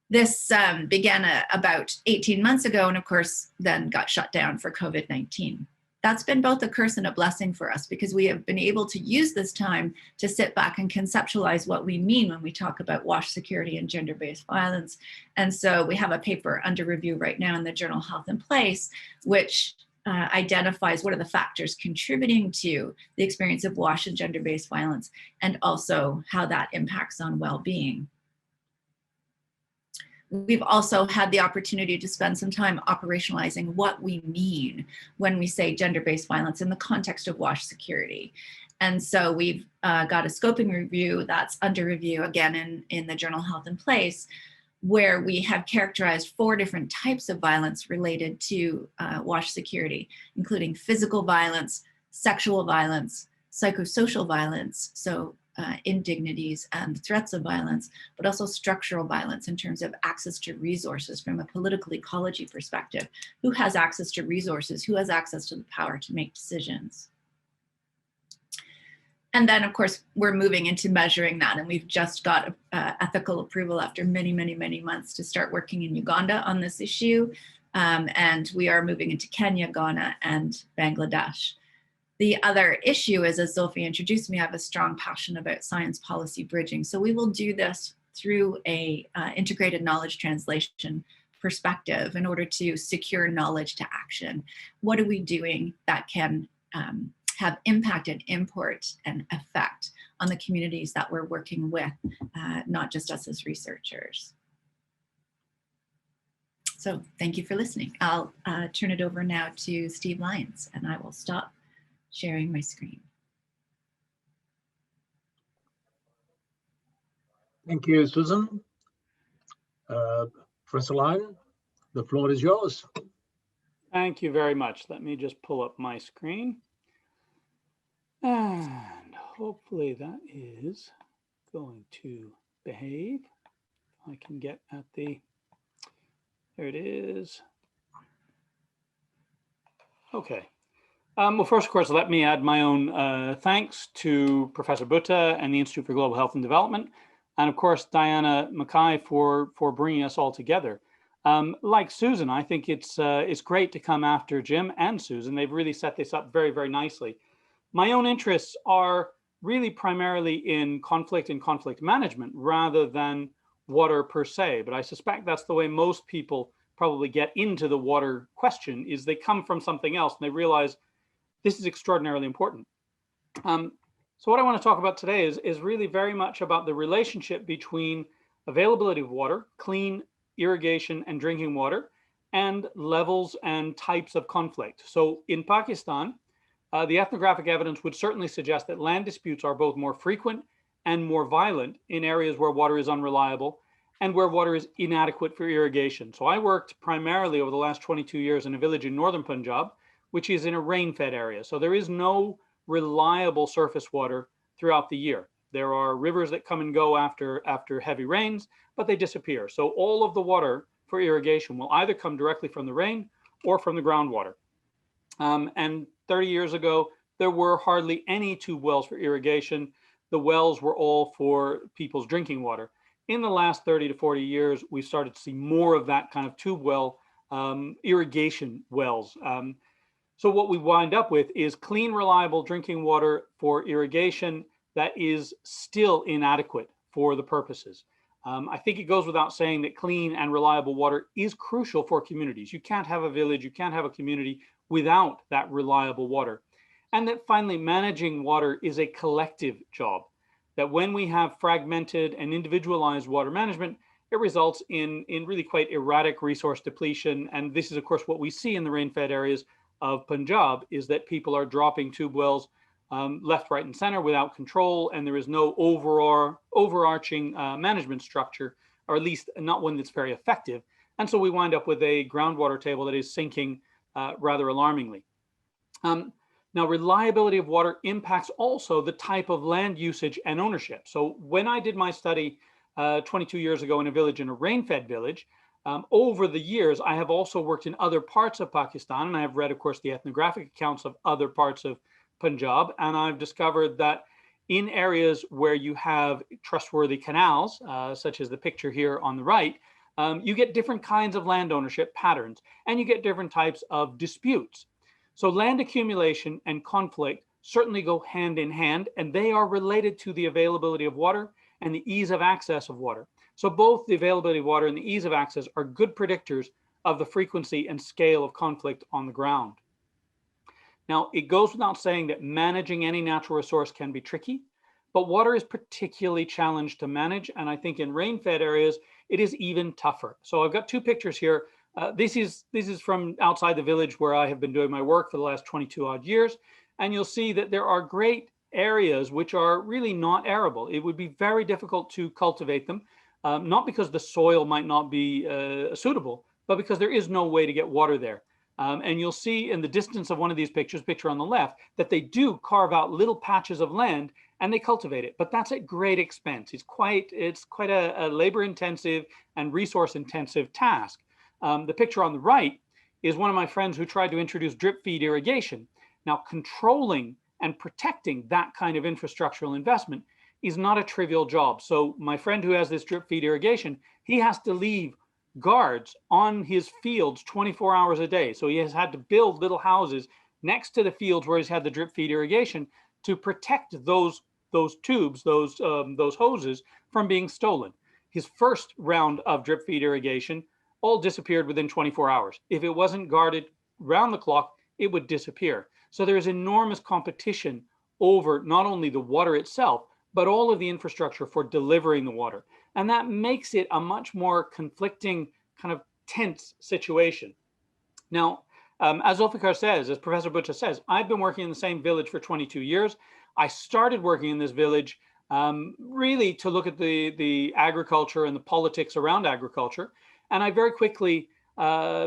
S5: This began about 18 months ago, and of course then got shut down for COVID-19. That's been both a curse and a blessing for us, because we have been able to use this time to sit back and conceptualize what we mean when we talk about wash security and gender-based violence. And so we have a paper under review right now in the journal Health and Place, which identifies what are the factors contributing to the experience of wash and gender-based violence, and also how that impacts on well-being. We've also had the opportunity to spend some time operationalizing what we mean when we say gender-based violence in the context of wash security. And so we've got a scoping review that's under review again in the journal Health and Place, where we have characterized 4 different types of violence related to wash security, including physical violence, sexual violence, psychosocial violence, so indignities and threats of violence, but also structural violence in terms of access to resources from a political ecology perspective. Who has access to resources? Who has access to the power to make decisions? And then, of course, we're moving into measuring that. And we've just got ethical approval after many, many, many months to start working in Uganda on this issue. And we are moving into Kenya, Ghana, and Bangladesh. The other issue is, as Zolfi introduced me, I have a strong passion about science policy bridging. So we will do this through a integrated knowledge translation perspective in order to secure knowledge to action. What are we doing that can have impact and import and effect on the communities that we're working with, not just us as researchers. So thank you for listening. I'll turn it over now to Steve Lyons, and I will stop sharing my screen.
S2: Thank you, Susan. Professor Lyon, the floor is yours.
S6: Thank you very much. Let me just pull up my screen. And hopefully that is going to behave. I can get at the, there it is. Okay. Well, first, of course, let me add my own thanks to Professor Butta and the Institute for Global Health and Development, and of course, Diana Mackay for bringing us all together. Like Susan, I think it's great to come after Jim and Susan. They've really set this up very, very nicely. My own interests are really primarily in conflict and conflict management rather than water per se, but I suspect that's the way most people probably get into the water question, is they come from something else and they realize this is extraordinarily important. So what I want to talk about today is really very much about the relationship between availability of water, clean irrigation and drinking water, and levels and types of conflict. So in Pakistan, the ethnographic evidence would certainly suggest that land disputes are both more frequent and more violent in areas where water is unreliable and where water is inadequate for irrigation. So I worked primarily over the last 22 years in a village in northern Punjab, which is in a rain-fed area. So there is no reliable surface water throughout the year. There are rivers that come and go after heavy rains, but they disappear. So all of the water for irrigation will either come directly from the rain or from the groundwater. And 30 years ago, there were hardly any tube wells for irrigation. The wells were all for people's drinking water. In the last 30 to 40 years, we started to see more of that kind of tube well irrigation wells. So what we wind up with is clean, reliable drinking water for irrigation that is still inadequate for the purposes. I think it goes without saying that clean and reliable water is crucial for communities. You can't have a village, you can't have a community without that reliable water. And that finally, managing water is a collective job. That when we have fragmented and individualized water management, it results in really quite erratic resource depletion. And this is, of course, what we see in the rain-fed areas of Punjab, is that people are dropping tube wells left, right, and center without control, and there is no overarching management structure, or at least not one that's very effective. And so we wind up with a groundwater table that is sinking rather alarmingly. Now, reliability of water impacts also the type of land usage and ownership. So when I did my study 22 years ago in a village, in a rain-fed village, over the years, I have also worked in other parts of Pakistan, and I have read, of course, the ethnographic accounts of other parts of Punjab, and I've discovered that in areas where you have trustworthy canals, such as the picture here on the right, you get different kinds of land ownership patterns, and you get different types of disputes. So land accumulation and conflict certainly go hand in hand, and they are related to the availability of water and the ease of access of water. So both the availability of water and the ease of access are good predictors of the frequency and scale of conflict on the ground. Now, it goes without saying that managing any natural resource can be tricky, but water is particularly challenged to manage. And I think in rain-fed areas, it is even tougher. So I've got two pictures here. This is from outside the village where I have been doing my work for the last 22 odd years. And you'll see that there are great areas which are really not arable. It would be very difficult to cultivate them, not because the soil might not be suitable, but because there is no way to get water there. And you'll see in the distance of one of these pictures, picture on the left, that they do carve out little patches of land and they cultivate it, but that's at great expense. It's quite a labor-intensive and resource-intensive task. The picture on the right is one of my friends who tried to introduce drip feed irrigation. Now, controlling and protecting that kind of infrastructural investment is not a trivial job. So my friend who has this drip feed irrigation, he has to leave guards on his fields 24 hours a day. So he has had to build little houses next to the fields where he's had the drip feed irrigation to protect those tubes, those hoses from being stolen. His first round of drip feed irrigation all disappeared within 24 hours. If it wasn't guarded round the clock, it would disappear. So there is enormous competition over not only the water itself, but all of the infrastructure for delivering the water. And that makes it a much more conflicting, kind of tense situation. Now, as Zulfikar says, as Professor Butta says, I've been working in the same village for 22 years. I started working in this village really to look at the agriculture and the politics around agriculture. And I very quickly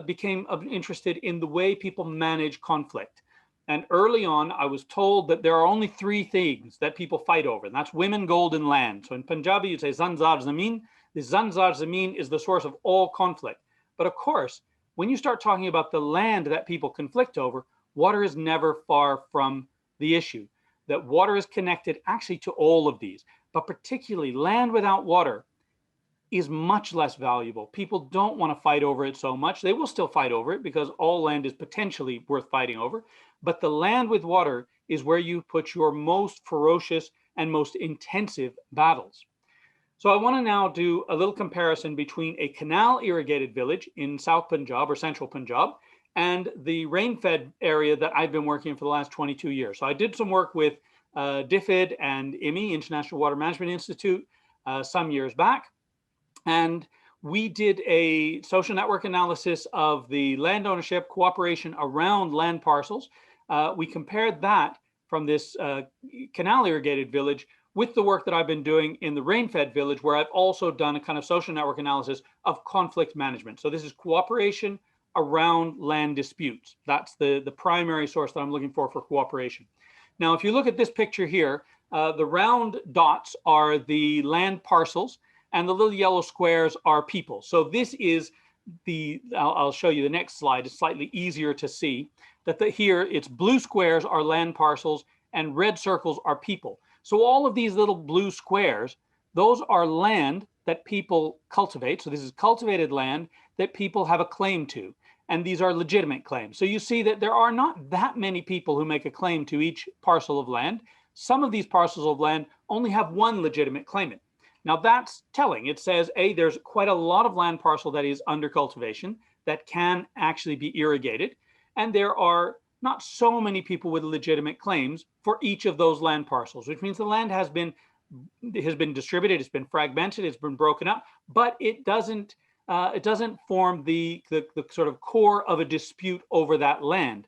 S6: became interested in the way people manage conflict. And early on, I was told that there are only three things that people fight over, and that's women, gold, and land. So in Punjabi, you'd say Zanzar Zameen. The Zanzar Zameen is the source of all conflict. But of course, when you start talking about the land that people conflict over, water is never far from the issue. That water is connected actually to all of these, but particularly land without water is much less valuable. People don't want to fight over it so much. They will still fight over it because all land is potentially worth fighting over. But the land with water is where you put your most ferocious and most intensive battles. So I want to now do a little comparison between a canal irrigated village in South Punjab or Central Punjab and the rain-fed area that I've been working in for the last 22 years. So I did some work with DFID and IMI, International Water Management Institute, some years back. And we did a social network analysis of the land ownership cooperation around land parcels. We compared that from this canal irrigated village with the work that I've been doing in the rain-fed village, where I've also done a kind of social network analysis of conflict management. So this is cooperation around land disputes. That's the primary source that I'm looking for cooperation. Now, if you look at this picture here, the round dots are the land parcels, and the little yellow squares are people. So this is I'll show you the next slide. It's slightly easier to see that here it's blue squares are land parcels and red circles are people. So all of these little blue squares, those are land that people cultivate. So this is cultivated land that people have a claim to. and these are legitimate claims. So you see that there are not that many people who make a claim to each parcel of land. Some of these parcels of land only have one legitimate claimant. Now that's telling. It says, A, there's quite a lot of land parcel that is under cultivation that can actually be irrigated, and there are not so many people with legitimate claims for each of those land parcels, which means the land has been distributed, it's been fragmented, it's been broken up, but it doesn't form the sort of core of a dispute over that land.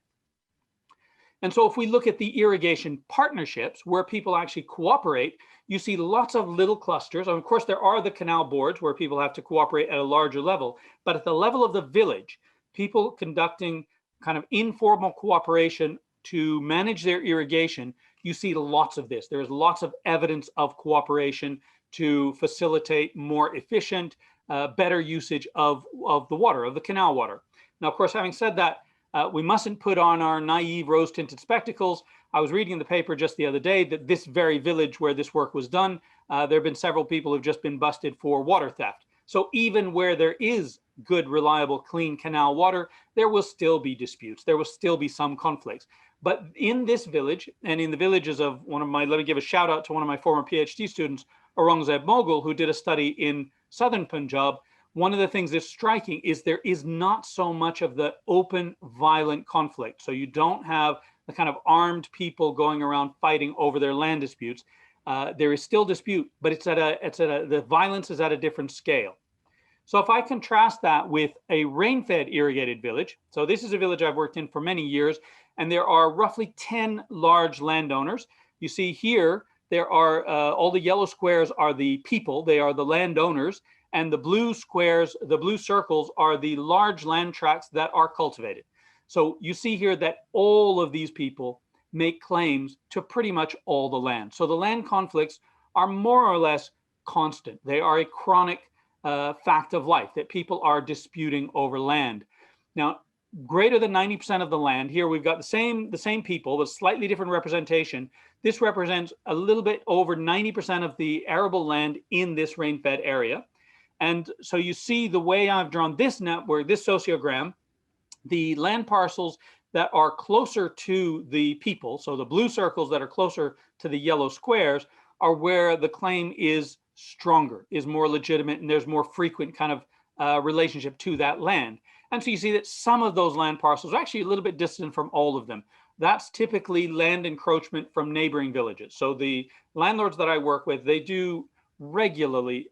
S6: And so if we look at the irrigation partnerships where people actually cooperate, you see lots of little clusters. And of course, there are the canal boards where people have to cooperate at a larger level, but at the level of the village, people conducting kind of informal cooperation to manage their irrigation, you see lots of this. There's lots of evidence of cooperation to facilitate more efficient, better usage of the water, of the canal water. Now, of course, having said that, we mustn't put on our naive rose-tinted spectacles. I was reading in the paper just the other day that this very village where this work was done, there have been several people who've just been busted for water theft. So even where there is good, reliable, clean canal water, there will still be disputes. There will still be some conflicts. But in this village, and in the villages of let me give a shout out to one of my former PhD students, Aurangzeb Moghul, who did a study in southern Punjab. One of the things that's striking is there is not so much of the open, violent conflict. So you don't have the kind of armed people going around fighting over their land disputes. There is still dispute, but the violence is at a different scale. So if I contrast that with a rain-fed irrigated village, so this is a village I've worked in for many years, and there are roughly 10 large landowners. You see here, there are all the yellow squares are the people, they are the landowners, and the blue squares, the blue circles are the large land tracts that are cultivated. So you see here that all of these people make claims to pretty much all the land. So the land conflicts are more or less constant. They are a chronic fact of life, that people are disputing over land. Now, greater than 90% of the land, here we've got the same people with slightly different representation. This represents a little bit over 90% of the arable land in this rain-fed area. And so you see the way I've drawn this network, this sociogram, the land parcels that are closer to the people, so the blue circles that are closer to the yellow squares, are where the claim is stronger, is more legitimate, and there's more frequent kind of relationship to that land. And so you see that some of those land parcels are actually a little bit distant from all of them. That's typically land encroachment from neighboring villages. So the landlords that I work with, they do regularly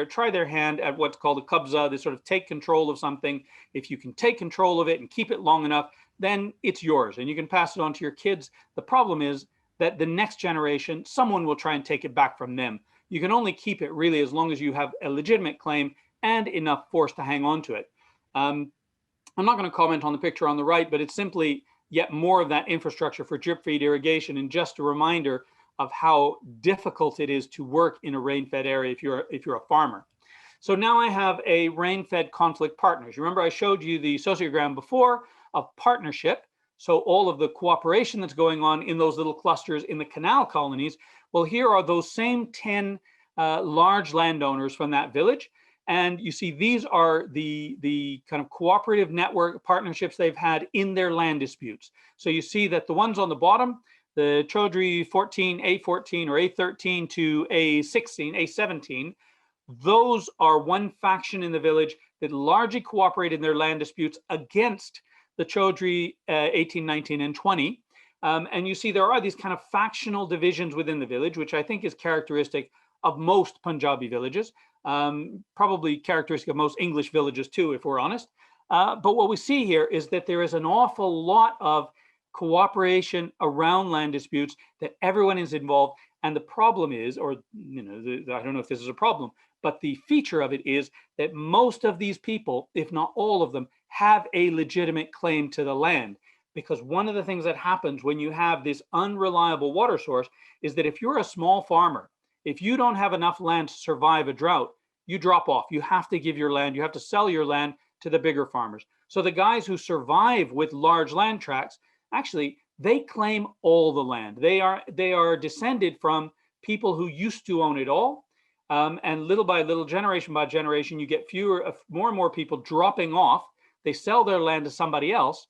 S6: try their hand at what's called a qabza. They sort of take control of something. If you can take control of it and keep it long enough, then it's yours and you can pass it on to your kids. The problem is that the next generation, someone will try and take it back from them. You can only keep it really as long as you have a legitimate claim and enough force to hang on to it. I'm not going to comment on the picture on the right, but it's simply yet more of that infrastructure for drip feed irrigation, and just a reminder of how difficult it is to work in a rain-fed area if you're a farmer. So now I have a rain-fed conflict partners. Remember I showed you the sociogram before of partnership. So all of the cooperation that's going on in those little clusters in the canal colonies. Well, here are those same 10 large landowners from that village. And you see, these are the kind of cooperative network partnerships they've had in their land disputes. So you see that the ones on the bottom, the Chaudhry 14, A14 or A13 to A16, A17, those are one faction in the village that largely cooperated in their land disputes against the Chaudhry 18, 19, and 20. And you see there are these kind of factional divisions within the village, which I think is characteristic of most Punjabi villages, probably characteristic of most English villages too, if we're honest. But what we see here is that there is an awful lot of cooperation around land disputes, that everyone is involved. And the problem is, or I don't know if this is a problem, but the feature of it is that most of these people, if not all of them, have a legitimate claim to the land. Because one of the things that happens when you have this unreliable water source is that if you're a small farmer, if you don't have enough land to survive a drought, you drop off. You have to give your land, you have to sell your land to the bigger farmers. So the guys who survive with large land tracts, actually, they claim all the land. They are descended from people who used to own it all. And little by little, generation by generation, you get more and more people dropping off. They sell their land to somebody else,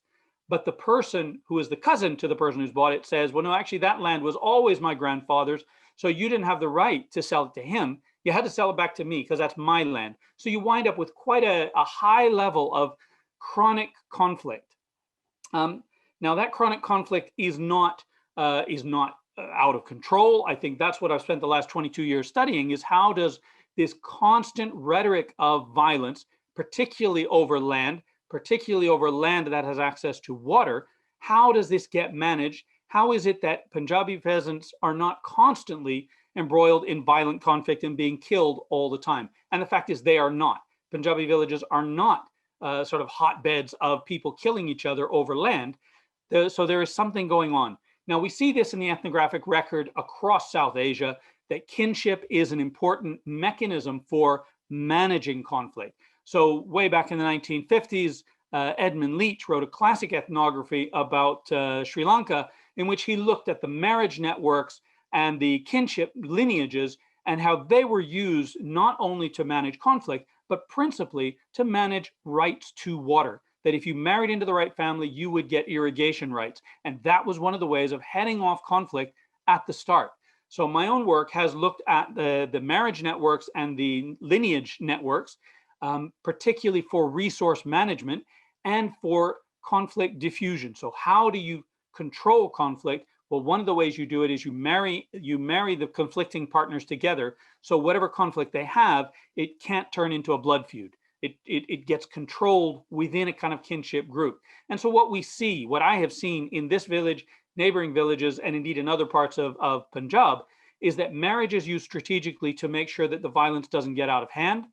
S6: but the person who is the cousin to the person who's bought it says, well, no, actually that land was always my grandfather's, so you didn't have the right to sell it to him. You had to sell it back to me because that's my land. So you wind up with quite a high level of chronic conflict. Now that chronic conflict is not out of control. I think that's what I've spent the last 22 years studying, is how does this constant rhetoric of violence, particularly over land that has access to water, how does this get managed? How is it that Punjabi peasants are not constantly embroiled in violent conflict and being killed all the time? And the fact is they are not. Punjabi villages are not sort of hotbeds of people killing each other over land. So there is something going on. Now we see this in the ethnographic record across South Asia, that kinship is an important mechanism for managing conflict. So way back in the 1950s, Edmund Leach wrote a classic ethnography about Sri Lanka, in which he looked at the marriage networks and the kinship lineages and how they were used not only to manage conflict, but principally to manage rights to water. That if you married into the right family, you would get irrigation rights. And that was one of the ways of heading off conflict at the start. So my own work has looked at the marriage networks and the lineage networks, particularly for resource management and for conflict diffusion. So how do you control conflict? Well, one of the ways you do it is you marry the conflicting partners together. So whatever conflict they have, it can't turn into a blood feud. It gets controlled within a kind of kinship group. And so what I have seen in this village, neighboring villages, and indeed in other parts of Punjab, is that marriage is used strategically to make sure that the violence doesn't get out of hand,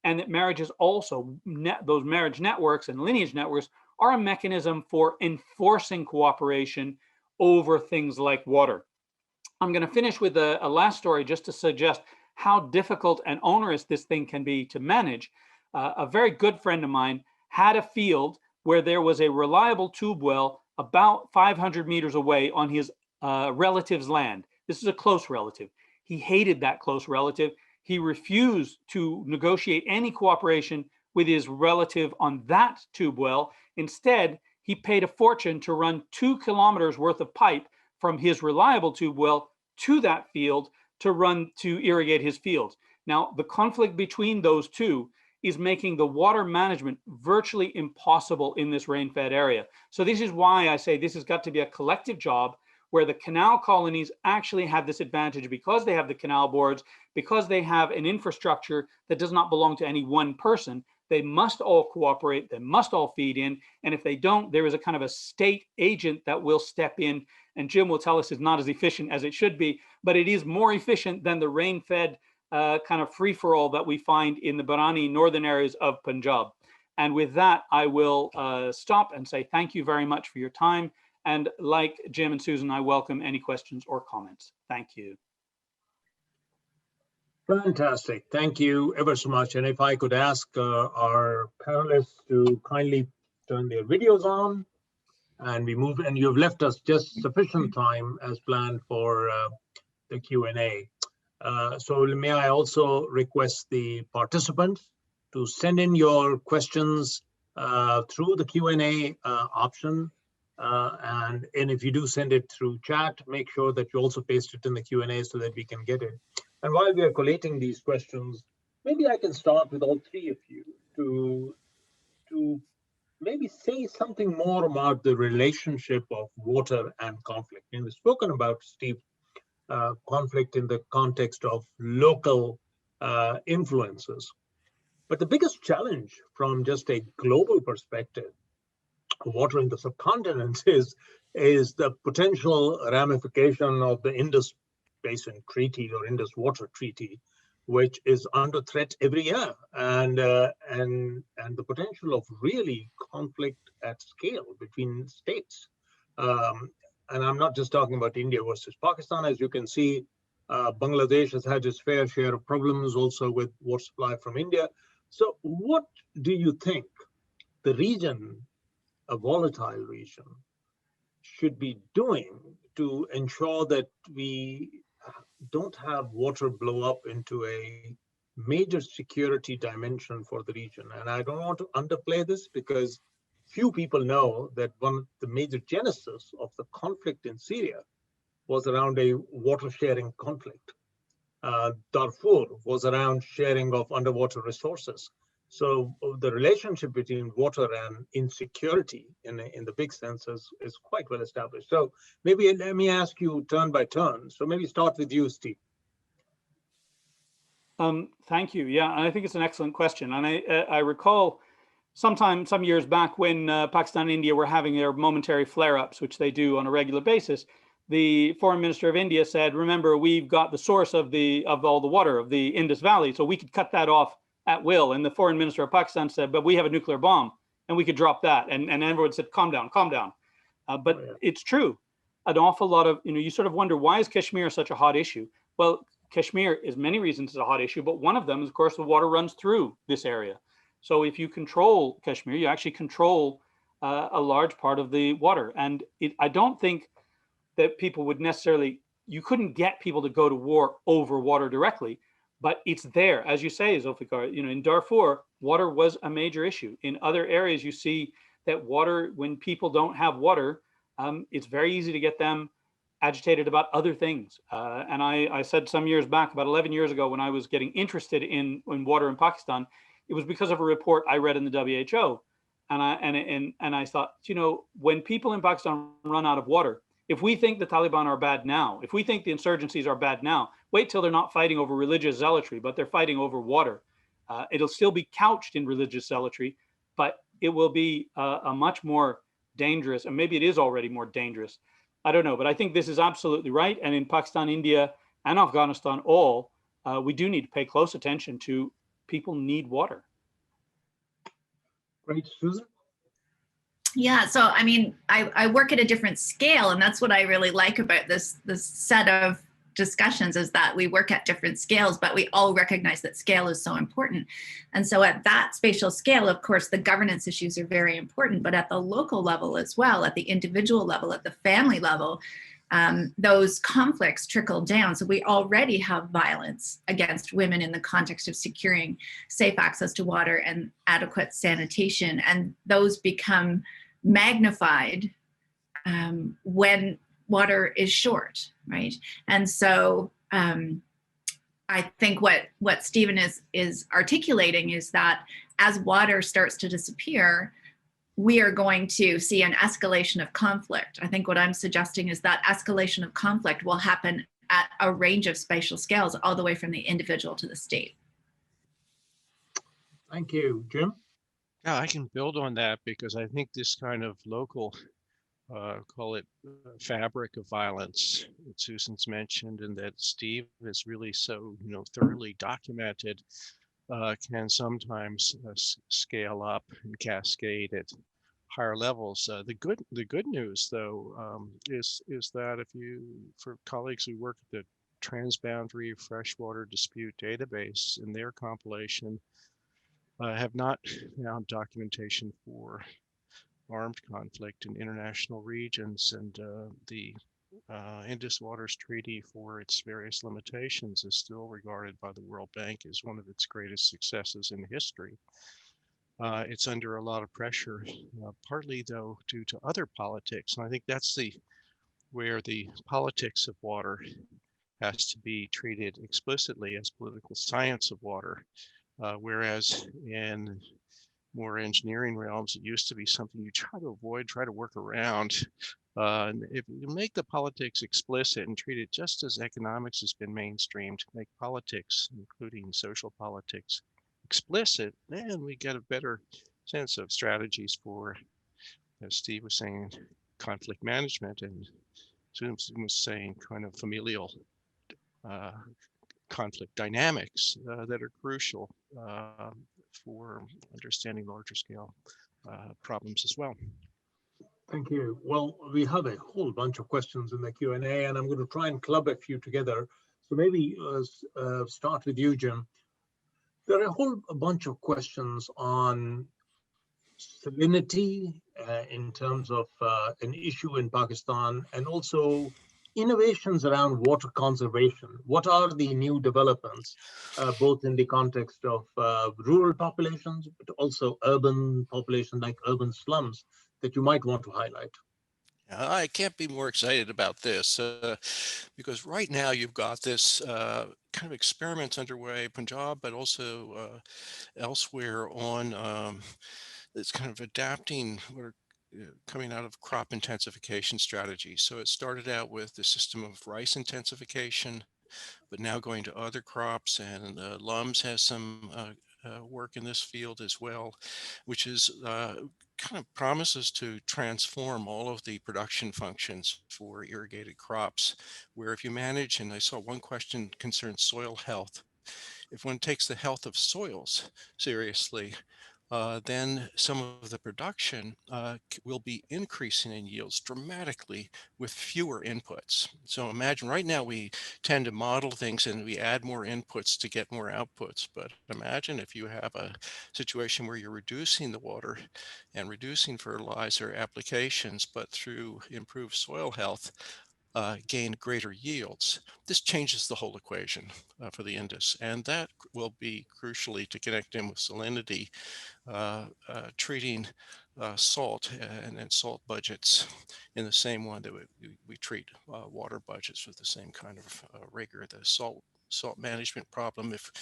S6: and that marriages also, those marriage networks and lineage networks, are a mechanism for enforcing cooperation over things like water. I'm going to finish with a last story just to suggest how difficult and onerous this thing can be to manage. A very good friend of mine had a field where there was a reliable tube well about 500 meters away on his relative's land. This is a close relative. He hated that close relative. He refused to negotiate any cooperation with his relative on that tube well. Instead, he paid a fortune to run 2 kilometers worth of pipe from his reliable tube well to that field to irrigate his fields. Now, the conflict between those two is making the water management virtually impossible in this rain-fed area. So this is why I say this has got to be a collective job, where the canal colonies actually have this advantage because they have the canal boards, because they have an infrastructure that does not belong to any one person. They must all cooperate, they must all feed in, and if they don't, there is a kind of a state agent that will step in, and Jim will tell us it's not as efficient as it should be, but it is more efficient than the rain-fed kind of free-for-all that we find in the Barani northern areas of Punjab. And with that, I will stop and say thank you very much for your time. And like Jim and Susan, I welcome any questions or comments. Thank you.
S2: Fantastic. Thank you ever so much. And if I could ask our panelists to kindly turn their videos on, and we move, and you've left us just sufficient time as planned for the Q&A. So may I also request the participants to send in your questions through the Q&A option. And if you do send it through chat, make sure that you also paste it in the Q&A so that we can get it. And while we are collating these questions, maybe I can start with all three of you to maybe say something more about the relationship of water and conflict. And we've spoken about, Steve, conflict in the context of local influences. But the biggest challenge from just a global perspective, water in the subcontinent, is the potential ramification of the Indus Basin Treaty or Indus Water Treaty, which is under threat every year, and the potential of really conflict at scale between states. And I'm not just talking about India versus Pakistan. As you can see, Bangladesh has had its fair share of problems also with water supply from India. So what do you think the region, a volatile region, should be doing to ensure that we don't have water blow up into a major security dimension for the region. And I don't want to underplay this because few people know that one of the major genesis of the conflict in Syria was around a water sharing conflict. Darfur was around sharing of underwater resources. So the relationship between water and insecurity in the big sense is quite well established. So maybe let me ask you turn by turn. So maybe start with you, Steve.
S6: Thank you. Yeah, I think it's an excellent question. And I recall some years back when Pakistan and India were having their momentary flare-ups, which they do on a regular basis, the foreign minister of India said, remember, we've got the source of all the water of the Indus Valley, so we could cut that off at will. And the foreign minister of Pakistan said, but we have a nuclear bomb and we could drop that. And everyone said, calm down, calm down. But it's true. An awful lot of, you sort of wonder, why is Kashmir such a hot issue? Well, Kashmir is many reasons a hot issue, but one of them is, of course, the water runs through this area. So if you control Kashmir, you actually control a large part of the water. And I don't think that people would necessarily, you couldn't get people to go to war over water directly, but it's there. As you say, Zulfikar, in Darfur, water was a major issue. In other areas, you see that water, when people don't have water, it's very easy to get them agitated about other things. And I said some years back, about 11 years ago, when I was getting interested in water in Pakistan, it was because of a report I read in the WHO. And I thought, when people in Pakistan run out of water, if we think the Taliban are bad now, if we think the insurgencies are bad now, wait till they're not fighting over religious zealotry, but they're fighting over water. It'll still be couched in religious zealotry, but it will be a much more dangerous, and maybe it is already more dangerous. I don't know, but I think this is absolutely right. And in Pakistan, India, and Afghanistan, we do need to pay close attention to people need water.
S2: Great, Susan.
S5: Yeah, so I mean, I work at a different scale, and that's what I really like about this set of discussions, is that we work at different scales, but we all recognize that scale is so important. And so at that spatial scale, of course, the governance issues are very important, but at the local level as well, at the individual level, at the family level, those conflicts trickle down. So we already have violence against women in the context of securing safe access to water and adequate sanitation, and those become magnified when water is short, right? And so I think what Stephen is articulating is that as water starts to disappear, we are going to see an escalation of conflict. I think what I'm suggesting is that escalation of conflict will happen at a range of spatial scales, all the way from the individual to the state.
S2: Thank you, Jim.
S4: Yeah, I can build on that, because I think this kind of local, call it fabric of violence that Susan's mentioned and that Steve has really so thoroughly documented, can sometimes scale up and cascade at higher levels. The good news, though, is that for colleagues who work at the Transboundary Freshwater Dispute Database, in their compilation, have not found documentation for armed conflict in international regions, and the Indus Waters Treaty, for its various limitations, is still regarded by the World Bank as one of its greatest successes in history. It's under a lot of pressure, partly though due to other politics, and I think that's where the politics of water has to be treated explicitly as political science of water, whereas in more engineering realms, it used to be something you try to avoid, try to work around. And if you make the politics explicit and treat it just as economics has been mainstreamed, make politics, including social politics, explicit, then we get a better sense of strategies for, as Steve was saying, conflict management, and Susan was saying kind of familial conflict dynamics that are crucial for understanding larger scale problems as well.
S2: Thank you. Well, we have a whole bunch of questions in the Q&A, and I'm going to try and club a few together. So maybe start with you, Jim. There are a whole bunch of questions on salinity in terms of an issue in Pakistan, and also innovations around water conservation. What are the new developments, both in the context of rural populations, but also urban populations like urban slums that you might want to highlight?
S4: I can't be more excited about this because right now you've got this kind of experiments underway, Punjab, but also elsewhere on it's kind of adapting or coming out of crop intensification strategies. So it started out with the system of rice intensification, but now going to other crops, and LUMS has some work in this field as well, which is kind of promises to transform all of the production functions for irrigated crops, where if you manage, and I saw one question concerns soil health, if one takes the health of soils seriously, then some of the production will be increasing in yields dramatically with fewer inputs. So imagine right now we tend to model things and we add more inputs to get more outputs. But imagine if you have a situation where you're reducing the water and reducing fertilizer applications, but through improved soil health, gain greater yields. This changes the whole equation for the Indus, and that will be crucially to connect in with salinity, treating salt and salt budgets in the same one that we treat water budgets with the same kind of rigor. The salt management problem, if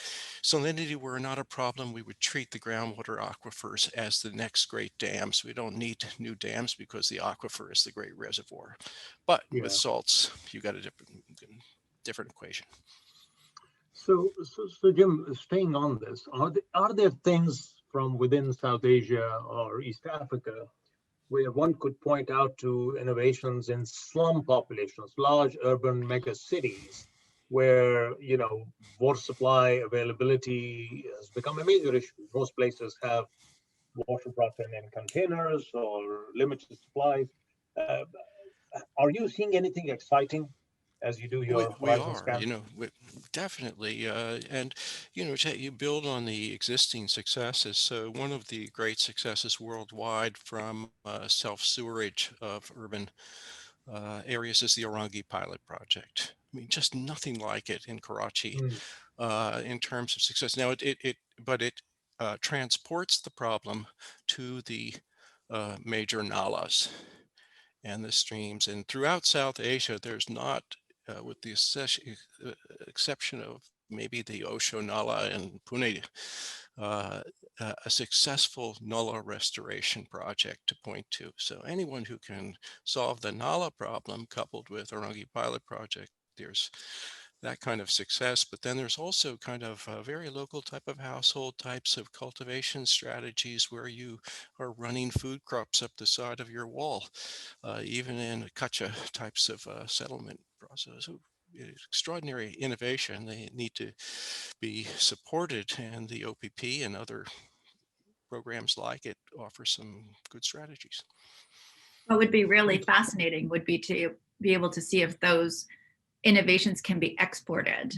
S4: salinity were not a problem, we would treat the groundwater aquifers as the next great dams. We don't need new dams because the aquifer is the great reservoir. But with salts, you got a different equation.
S2: So Jim, staying on this, are there things from within South Asia or East Africa where one could point out to innovations in slum populations, large urban mega cities, where water supply availability has become a major issue? Most places have water brought in containers or limited supplies. Are you seeing anything exciting as you do your
S4: We
S2: horizon
S4: are,
S2: scan?
S4: definitely. And, you build on the existing successes. So one of the great successes worldwide from self-sewerage of urban areas is the Orangi pilot project. I mean, just nothing like it in Karachi in terms of success. Now, but it transports the problem to the major nalas and the streams. And throughout South Asia, there's not, with the exception of maybe the Osho Nala in Pune, a successful Nala restoration project to point to. So anyone who can solve the Nala problem coupled with Orangi pilot project, there's that kind of success. But then there's also kind of very local type of household types of cultivation strategies where you are running food crops up the side of your wall, even in Kacha types of settlement process. So extraordinary innovation. They need to be supported, and the OPP and other programs like it offer some good strategies.
S5: What would be really fascinating would be to be able to see if those innovations can be exported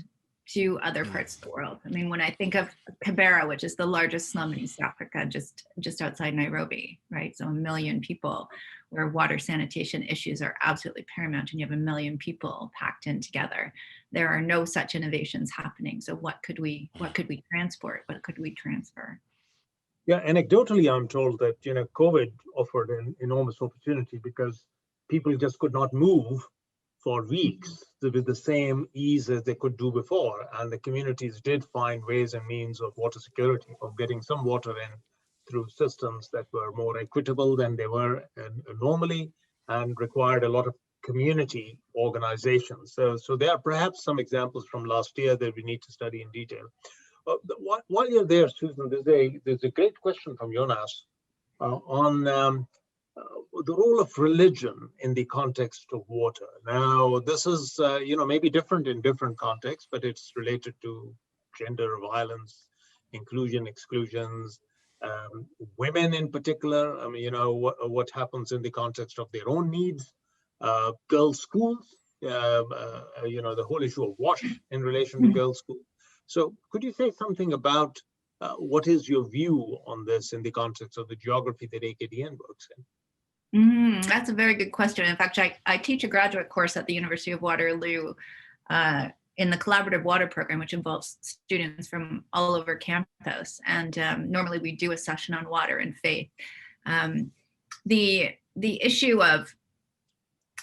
S5: to other parts of the world. I mean, when I think of Kibera, which is the largest slum in East Africa, just outside Nairobi, right? So 1 million people, where water sanitation issues are absolutely paramount, and you have 1 million people packed in together. There are no such innovations happening. So what could we transport? What could we transfer?
S2: Yeah, anecdotally, I'm told that COVID offered an enormous opportunity because people just could not move for weeks with the same ease as they could do before, and the communities did find ways and means of water security, of getting some water in through systems that were more equitable than they were normally, and required a lot of community organization. So there are perhaps some examples from last year that we need to study in detail. While you're there, Susan, there's a great question from Jonas on the role of religion in the context of water. Now, this is maybe different in different contexts, but it's related to gender violence, inclusion, exclusions, women in particular. I mean, what happens in the context of their own needs, girls' schools, the whole issue of wash in relation to girls' schools. So could you say something about what is your view on this in the context of the geography that AKDN works in?
S5: That's a very good question. In fact, I teach a graduate course at the University of Waterloo in the collaborative water program, which involves students from all over campus. And normally we do a session on water and faith. The issue of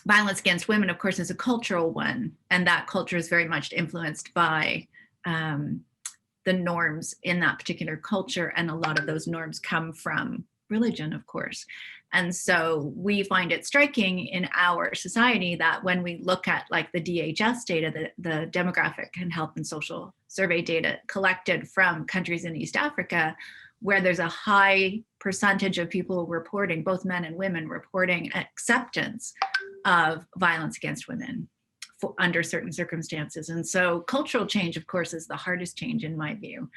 S5: violence against women, of course, is a cultural one. And that culture is very much influenced by the norms in that particular culture. And a lot of those norms come from religion, of course. And so we find it striking in our society that when we look at like the DHS data, the demographic and health and social survey data collected from countries in East Africa, where there's a high percentage of people reporting, both men and women reporting acceptance of violence against women under certain circumstances. And so cultural change, of course, is the hardest change in my view.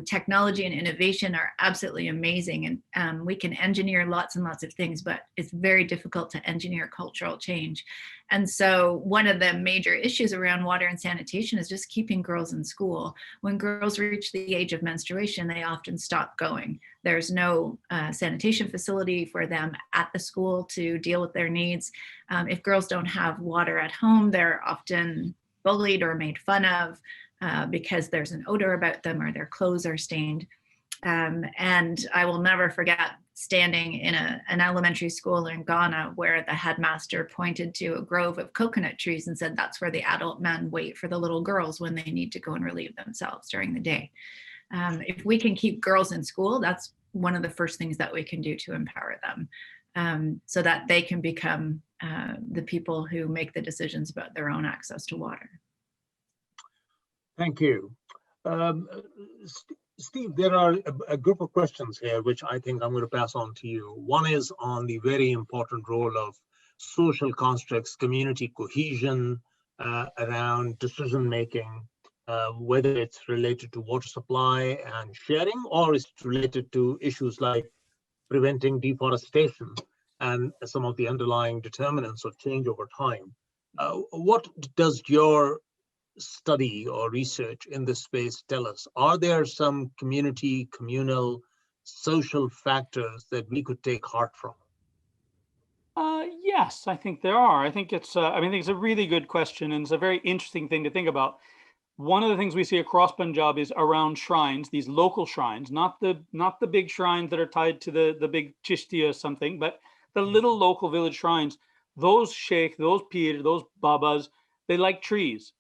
S5: Technology and innovation are absolutely amazing, and we can engineer lots and lots of things, but it's very difficult to engineer cultural change. And so one of the major issues around water and sanitation is just keeping girls in school. When girls reach the age of menstruation, they often stop going. There's no sanitation facility for them at the school to deal with their needs. If girls don't have water at home, they're often bullied or made fun of because there's an odor about them or their clothes are stained. And I will never forget standing in an elementary school in Ghana where the headmaster pointed to a grove of coconut trees and said, that's where the adult men wait for the little girls when they need to go and relieve themselves during the day. If we can keep girls in school, that's one of the first things that we can do to empower them so that they can become the people who make the decisions about their own access to water.
S2: Thank you. Steve, there are a group of questions here, which I think I'm going to pass on to you. One is on the very important role of social constructs, community cohesion around decision-making, whether it's related to water supply and sharing, or it's related to issues like preventing deforestation and some of the underlying determinants of change over time. What does your study or research in this space tell us? Are there some communal, social factors that we could take heart from?
S6: Yes, I think there are. I think it's a really good question, and it's a very interesting thing to think about. One of the things we see across Punjab is around shrines, these local shrines, not the big shrines that are tied to the big Chishti or something, but the little local village shrines. Those sheikh, those pir, those babas, they like trees.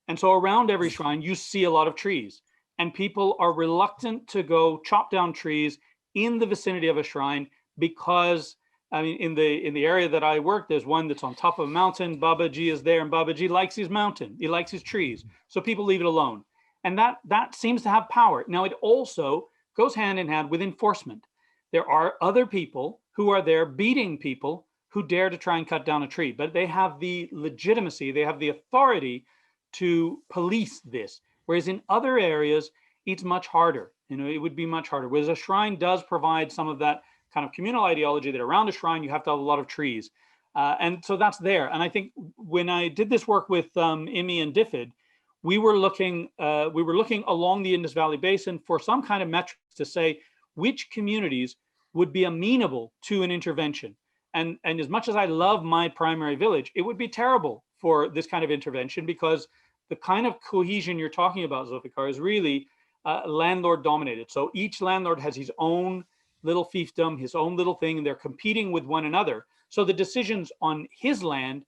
S6: And so around every shrine, you see a lot of trees, and people are reluctant to go chop down trees in the vicinity of a shrine because, I mean, in the area that I work, there's one that's on top of a mountain. Babaji is there, and Babaji likes his mountain. He likes his trees. So people leave it alone. And that seems to have power. Now, it also goes hand in hand with enforcement. There are other people who are there beating people who dare to try and cut down a tree, but they have the legitimacy, they have the authority to police this. Whereas in other areas, it's much harder. It would be much harder. Whereas a shrine does provide some of that kind of communal ideology that around a shrine, you have to have a lot of trees. And so that's there. And I think when I did this work with IMI and DFID, we were looking along the Indus Valley Basin for some kind of metrics to say which communities would be amenable to an intervention. And as much as I love my primary village, it would be terrible for this kind of intervention because the kind of cohesion you're talking about, Zulfikar, is really landlord dominated. So each landlord has his own little fiefdom, his own little thing, and they're competing with one another. So the decisions on his land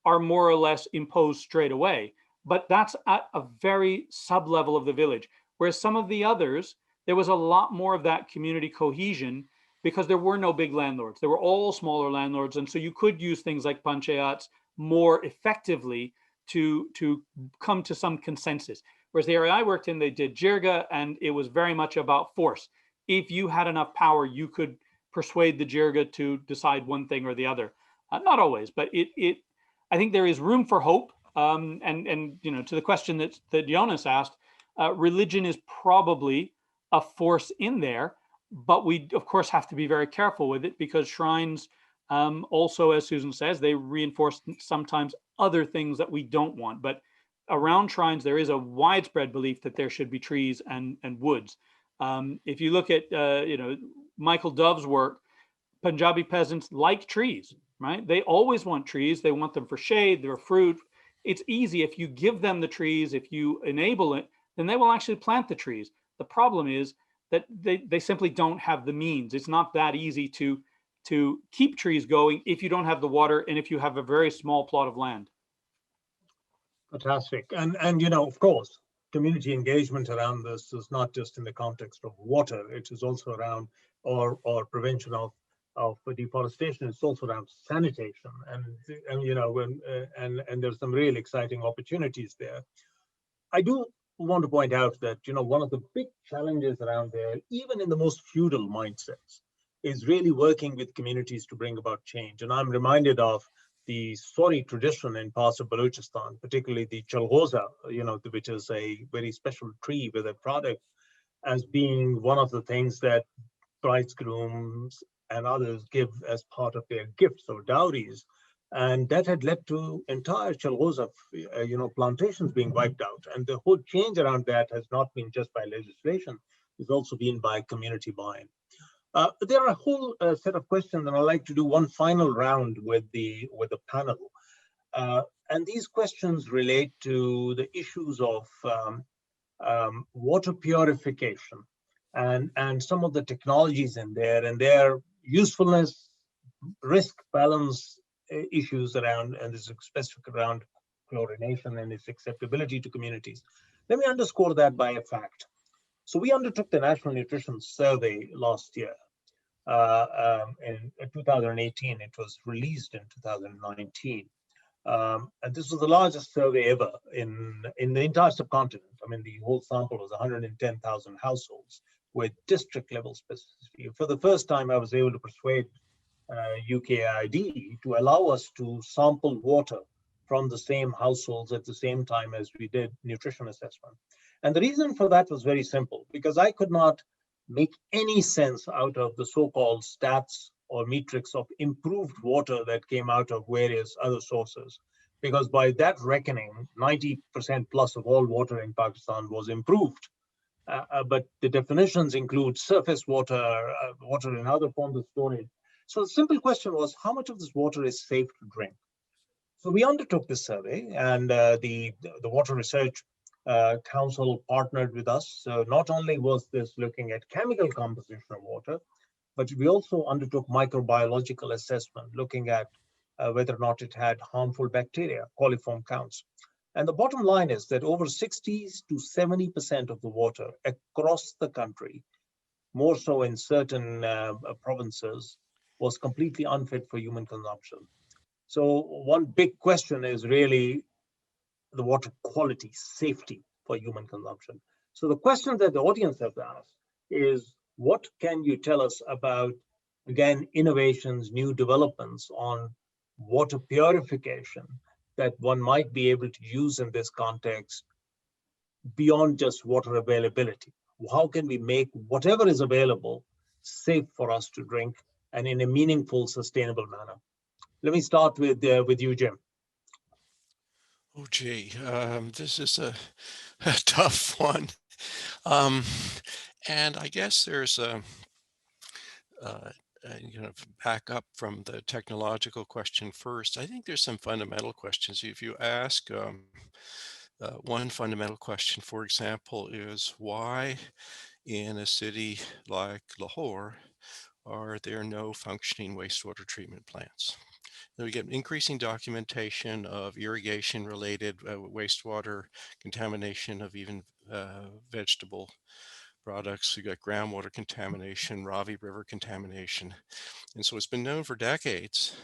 S6: are more or less imposed straight away. But that's at a very sub-level of the village. Whereas some of the others, there was a lot more of that community cohesion because there were no big landlords. They were all smaller landlords. And so you could use things like panchayats more effectively to come to some consensus. Whereas the area I worked in, they did jirga, and it was very much about force. If you had enough power, you could persuade the jirga to decide one thing or the other. Not always, but I think there is room for hope. And to the question that Jonas asked, religion is probably a force in there, but we of course have to be very careful with it because shrines also, as Susan says, they reinforce sometimes other things that we don't want. But around shrines, there is a widespread belief that there should be trees and woods. If you look at Michael Dove's work, Punjabi peasants like trees, right? They always want trees. They want them for shade, their fruit. It's easy. If you give them the trees, if you enable it, then they will actually plant the trees. The problem is that they simply don't have the means. It's not that easy to keep trees going if you don't have the water and if you have a very small plot of land.
S2: Fantastic. And you know, of course, community engagement around this is not just in the context of water, it is also around or prevention of deforestation. It's also around sanitation, and you know, and there's some really exciting opportunities there. I do want to point out that, you know, one of the big challenges around there, even in the most feudal mindsets, is really working with communities to bring about change. And I'm reminded of the Sori tradition in parts of Balochistan, particularly the chalghoza, you know, which is a very special tree with a product, as being one of the things that brides, grooms, and others give as part of their gifts or dowries. And that had led to entire chalghoza, you know, plantations being wiped out. And the whole change around that has not been just by legislation, it's also been by community buy-in. There are a whole set of questions, and I'd like to do one final round with the panel. And these questions relate to the issues of water purification and some of the technologies in there and their usefulness, risk balance issues around, and this is specific around chlorination and its acceptability to communities. Let me underscore that by a fact. So we undertook the National Nutrition Survey last year. In 2018, it was released in 2019. And this was the largest survey ever in the entire subcontinent. I mean, the whole sample was 110,000 households with district level specificity. For the first time, I was able to persuade UKID to allow us to sample water from the same households at the same time as we did nutrition assessment. And the reason for that was very simple, because I could not make any sense out of the so-called stats or metrics of improved water that came out of various other sources. Because by that reckoning, 90% plus of all water in Pakistan was improved. But the definitions include surface water, water in other forms of storage. So the simple question was, how much of this water is safe to drink? So we undertook this survey, and the Water Research Council partnered with us. So not only was this looking at chemical composition of water, but we also undertook microbiological assessment, looking at whether or not it had harmful bacteria, coliform counts. And the bottom line is that over 60 to 70% of the water across the country, more so in certain provinces, was completely unfit for human consumption. So one big question is really the water quality, safety for human consumption. So the question that the audience has asked is, what can you tell us about, again, innovations, new developments on water purification that one might be able to use in this context beyond just water availability? How can we make whatever is available safe for us to drink and in a meaningful, sustainable manner? Let me start with you, Jim.
S4: Oh, gee, this is a tough one. And I guess there's you know, back up from the technological question first. I think there's some fundamental questions. If you ask one fundamental question, for example, is why in a city like Lahore are there no functioning wastewater treatment plants? We get increasing documentation of irrigation-related wastewater contamination of even vegetable products. We got groundwater contamination, Ravi River contamination. And so it's been known for decades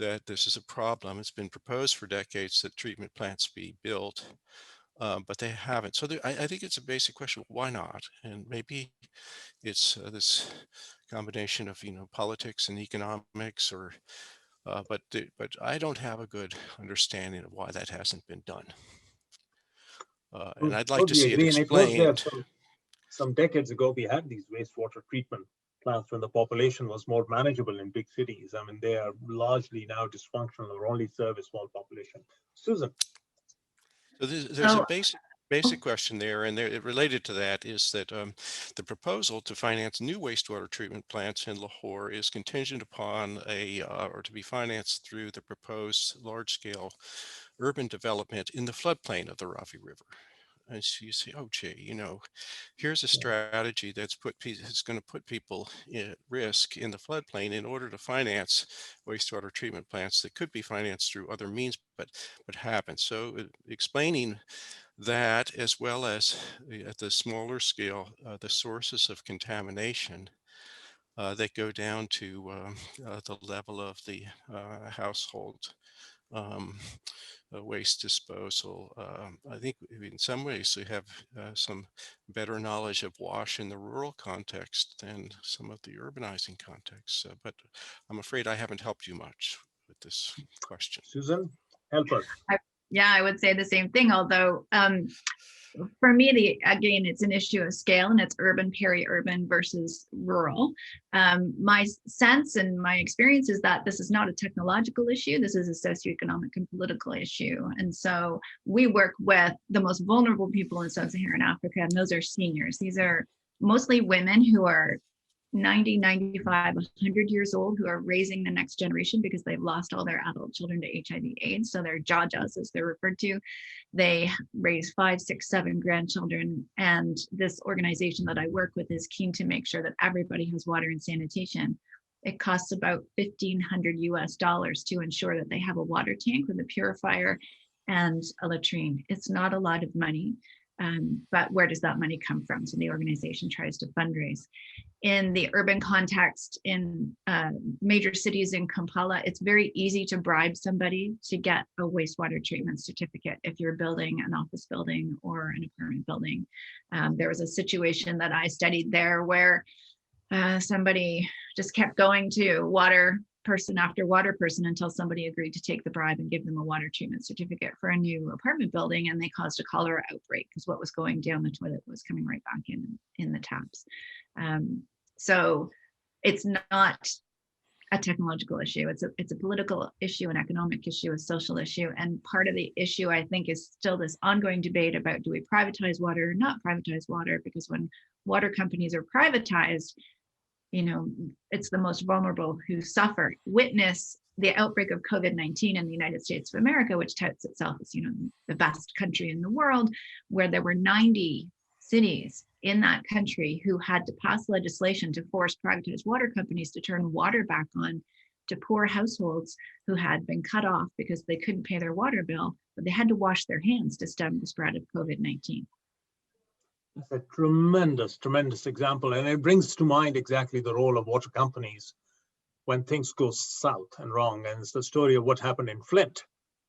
S4: that this is a problem. It's been proposed for decades that treatment plants be built, but they haven't. So I think it's a basic question, why not? And maybe it's this combination of, you know, politics and economics, or but I don't have a good understanding of why that hasn't been done. And I'd like to see it explained.
S2: And it was there some decades ago, we had these wastewater treatment plants when the population was more manageable in big cities. I mean, they are largely now dysfunctional or only serve a small population. Susan.
S4: So there's a basic question there, and related to that, is that the proposal to finance new wastewater treatment plants in Lahore is contingent upon or to be financed through the proposed large-scale urban development in the floodplain of the Ravi River. And so you say, oh, gee, you know, here's a strategy that's going to put people at risk in the floodplain in order to finance wastewater treatment plants that could be financed through other means, but happen. So explaining that, as well as at the smaller scale, the sources of contamination that go down to the level of the household waste disposal. I think in some ways we have some better knowledge of WASH in the rural context than some of the urbanizing contexts, but I'm afraid I haven't helped you much with this question.
S2: Susan, help us.
S5: Yeah, I would say the same thing, although for me, again, it's an issue of scale, and it's urban, peri-urban versus rural. My sense and my experience is that this is not a technological issue. This is a socioeconomic and political issue. And so we work with the most vulnerable people in sub-Saharan Africa, and those are seniors. These are mostly women who are 90, 95, 100 years old, who are raising the next generation because they've lost all their adult children to HIV/AIDS. So they're jajas, as they're referred to. They raise 5, 6, 7 grandchildren. And this organization that I work with is keen to make sure that everybody has water and sanitation. It costs about $1,500 to ensure that they have a water tank with a purifier and a latrine. It's not a lot of money. But where does that money come from? So the organization tries to fundraise. In the urban context, in major cities in Kampala, it's very easy to bribe somebody to get a wastewater treatment certificate if you're building an office building or an apartment building. There was a situation that I studied there where somebody just kept going to water person after water person until somebody agreed to take the bribe and give them a water treatment certificate for a new apartment building, and they caused a cholera outbreak because what was going down the toilet was coming right back in the taps. So it's not a technological issue. It's a political issue, an economic issue, a social issue. And part of the issue, I think, is still this ongoing debate about, do we privatize water or not privatize water? Because when water companies are privatized, you know, it's the most vulnerable who suffer. Witness the outbreak of COVID-19 in the United States of America, which touts itself as, you know, the best country in the world, where there were 90 cities in that country who had to pass legislation to force privatized water companies to turn water back on to poor households who had been cut off because they couldn't pay their water bill, but they had to wash their hands to stem the spread of COVID-19.
S2: That's a tremendous, tremendous example. And it brings to mind exactly the role of water companies when things go south and wrong. And it's the story of what happened in Flint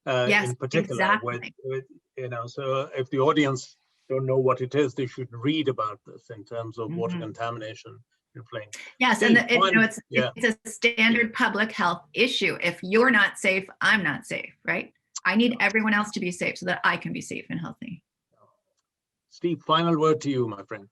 S5: Yes,
S2: in particular.
S5: exactly.
S2: With, you know, so if the audience don't know what it is, they should read about this in terms of water contamination in Flint.
S5: Yes,
S2: Steve,
S5: and it's a standard public health issue. If you're not safe, I'm not safe, right? I need everyone else to be safe so that I can be safe and healthy.
S2: Steve, final word to you, my friend.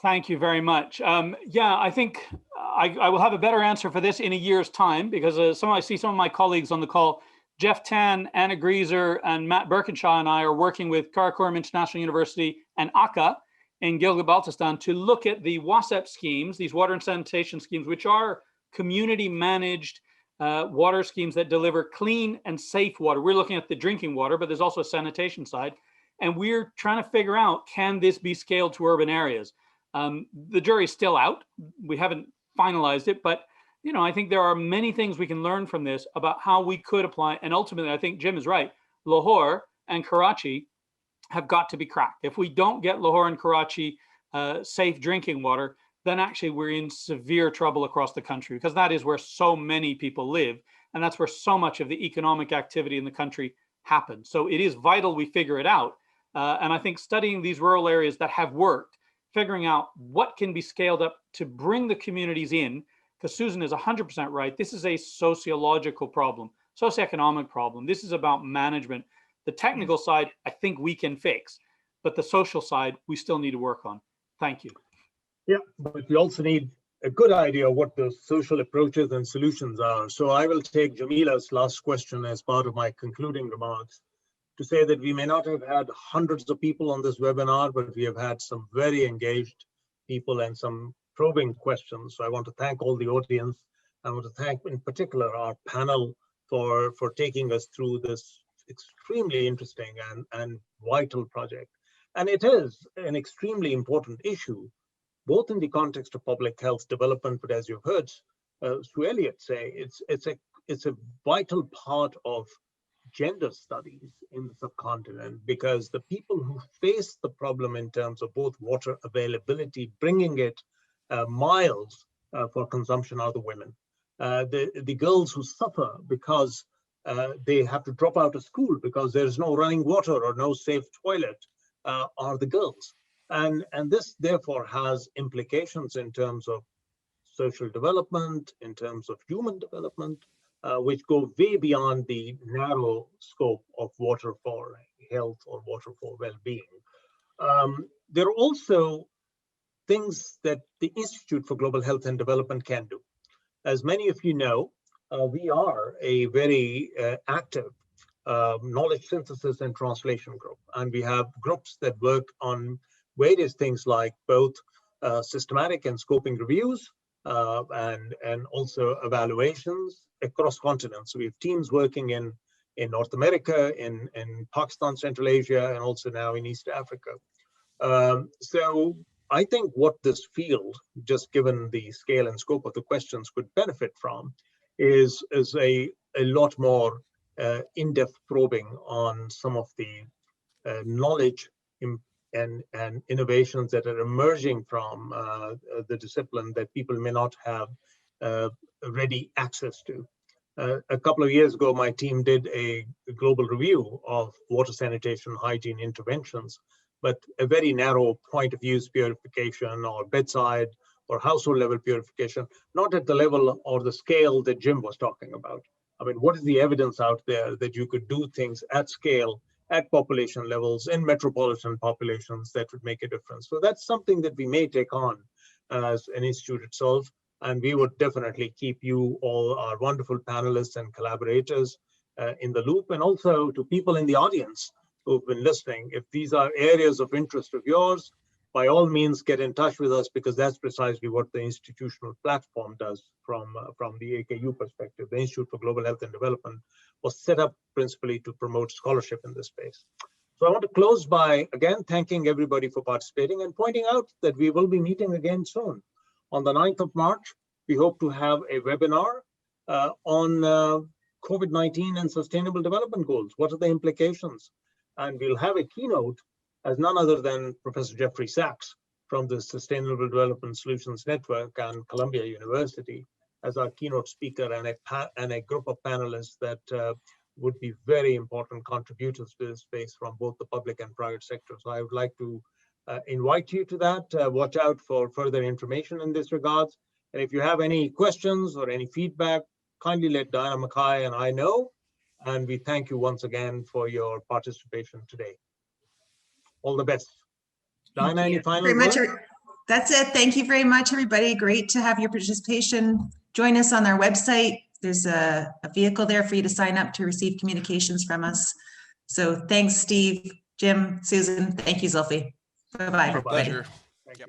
S6: Thank you very much. Yeah, I think I will have a better answer for this in a year's time, because I see some of my colleagues on the call. Jeff Tan, Anna Grieser, and Matt Birkinshaw and I are working with Karakoram International University and ACA in Gilgit-Baltistan to look at the WASEP schemes, these water and sanitation schemes, which are community managed water schemes that deliver clean and safe water. We're looking at the drinking water, but there's also a sanitation side. And we're trying to figure out, can this be scaled to urban areas? The jury's still out. We haven't finalized it, but you know, I think there are many things we can learn from this about how we could apply. And ultimately, I think Jim is right. Lahore and Karachi have got to be cracked. If we don't get Lahore and Karachi safe drinking water, then actually we're in severe trouble across the country, because that is where so many people live. And that's where so much of the economic activity in the country happens. So it is vital we figure it out. And I think studying these rural areas that have worked, figuring out what can be scaled up to bring the communities in, because Susan is 100% right. This is a sociological problem, socioeconomic problem. This is about management. The technical side, I think we can fix, but the social side, we still need to work on. Thank you.
S2: Yeah, but we also need a good idea of what the social approaches and solutions are. So I will take Jamila's last question as part of my concluding remarks. to say that we may not have had hundreds of people on this webinar, but we have had some very engaged people and some probing questions. So I want to thank all the audience. I want to thank in particular our panel for taking us through this extremely interesting and vital project. And it is an extremely important issue, both in the context of public health development, but as you've heard Sue Elliott say, it's a vital part of gender studies in the subcontinent, because the people who face the problem in terms of both water availability, bringing it miles for consumption are the women. The girls who suffer because they have to drop out of school because there's no running water or no safe toilet are the girls. And this therefore has implications in terms of social development, in terms of human development, which go way beyond the narrow scope of water for health or water for well-being. There are also things that the Institute for Global Health and Development can do. As many of you know, we are a very active knowledge synthesis and translation group. And we have groups that work on various things like both systematic and scoping reviews, and also evaluations across continents. So we have teams working in North America, in Pakistan, Central Asia, and also now in East Africa. So I think what this field, just given the scale and scope of the questions, could benefit from is a lot more in-depth probing on some of the knowledge and innovations that are emerging from the discipline that people may not have ready access to. A couple of years ago, my team did a global review of water sanitation hygiene interventions, but a very narrow point of use purification or bedside or household level purification, not at the level or the scale that Jim was talking about. I mean, what is the evidence out there that you could do things at scale, at population levels, in metropolitan populations that would make a difference? So that's something that we may take on as an institute itself. And we would definitely keep you all, our wonderful panelists and collaborators, in the loop, and also to people in the audience who've been listening. If these are areas of interest of yours, by all means, get in touch with us, because that's precisely what the institutional platform does from the AKU perspective. The Institute for Global Health and Development was set up principally to promote scholarship in this space. So I want to close by, again, thanking everybody for participating and pointing out that we will be meeting again soon. On the 9th of March, we hope to have a webinar on COVID-19 and Sustainable Development Goals. What are the implications? And we'll have a keynote as none other than Professor Jeffrey Sachs from the Sustainable Development Solutions Network and Columbia University as our keynote speaker, and a group of panelists that would be very important contributors to this space from both the public and private sectors. So I would like to invite you to that. Watch out for further information in this regards. And if you have any questions or any feedback, kindly let Diana Mackay and I know. And we thank you once again for your participation today. All the best. Diana, any final words?
S1: That's it. Thank you very much, everybody. Great to have your participation. Join us on our website. There's a vehicle there for you to sign up to receive communications from us. So thanks, Steve, Jim, Susan. Thank you, Zulfi. Bye-bye.
S4: Pleasure.
S2: Thank you.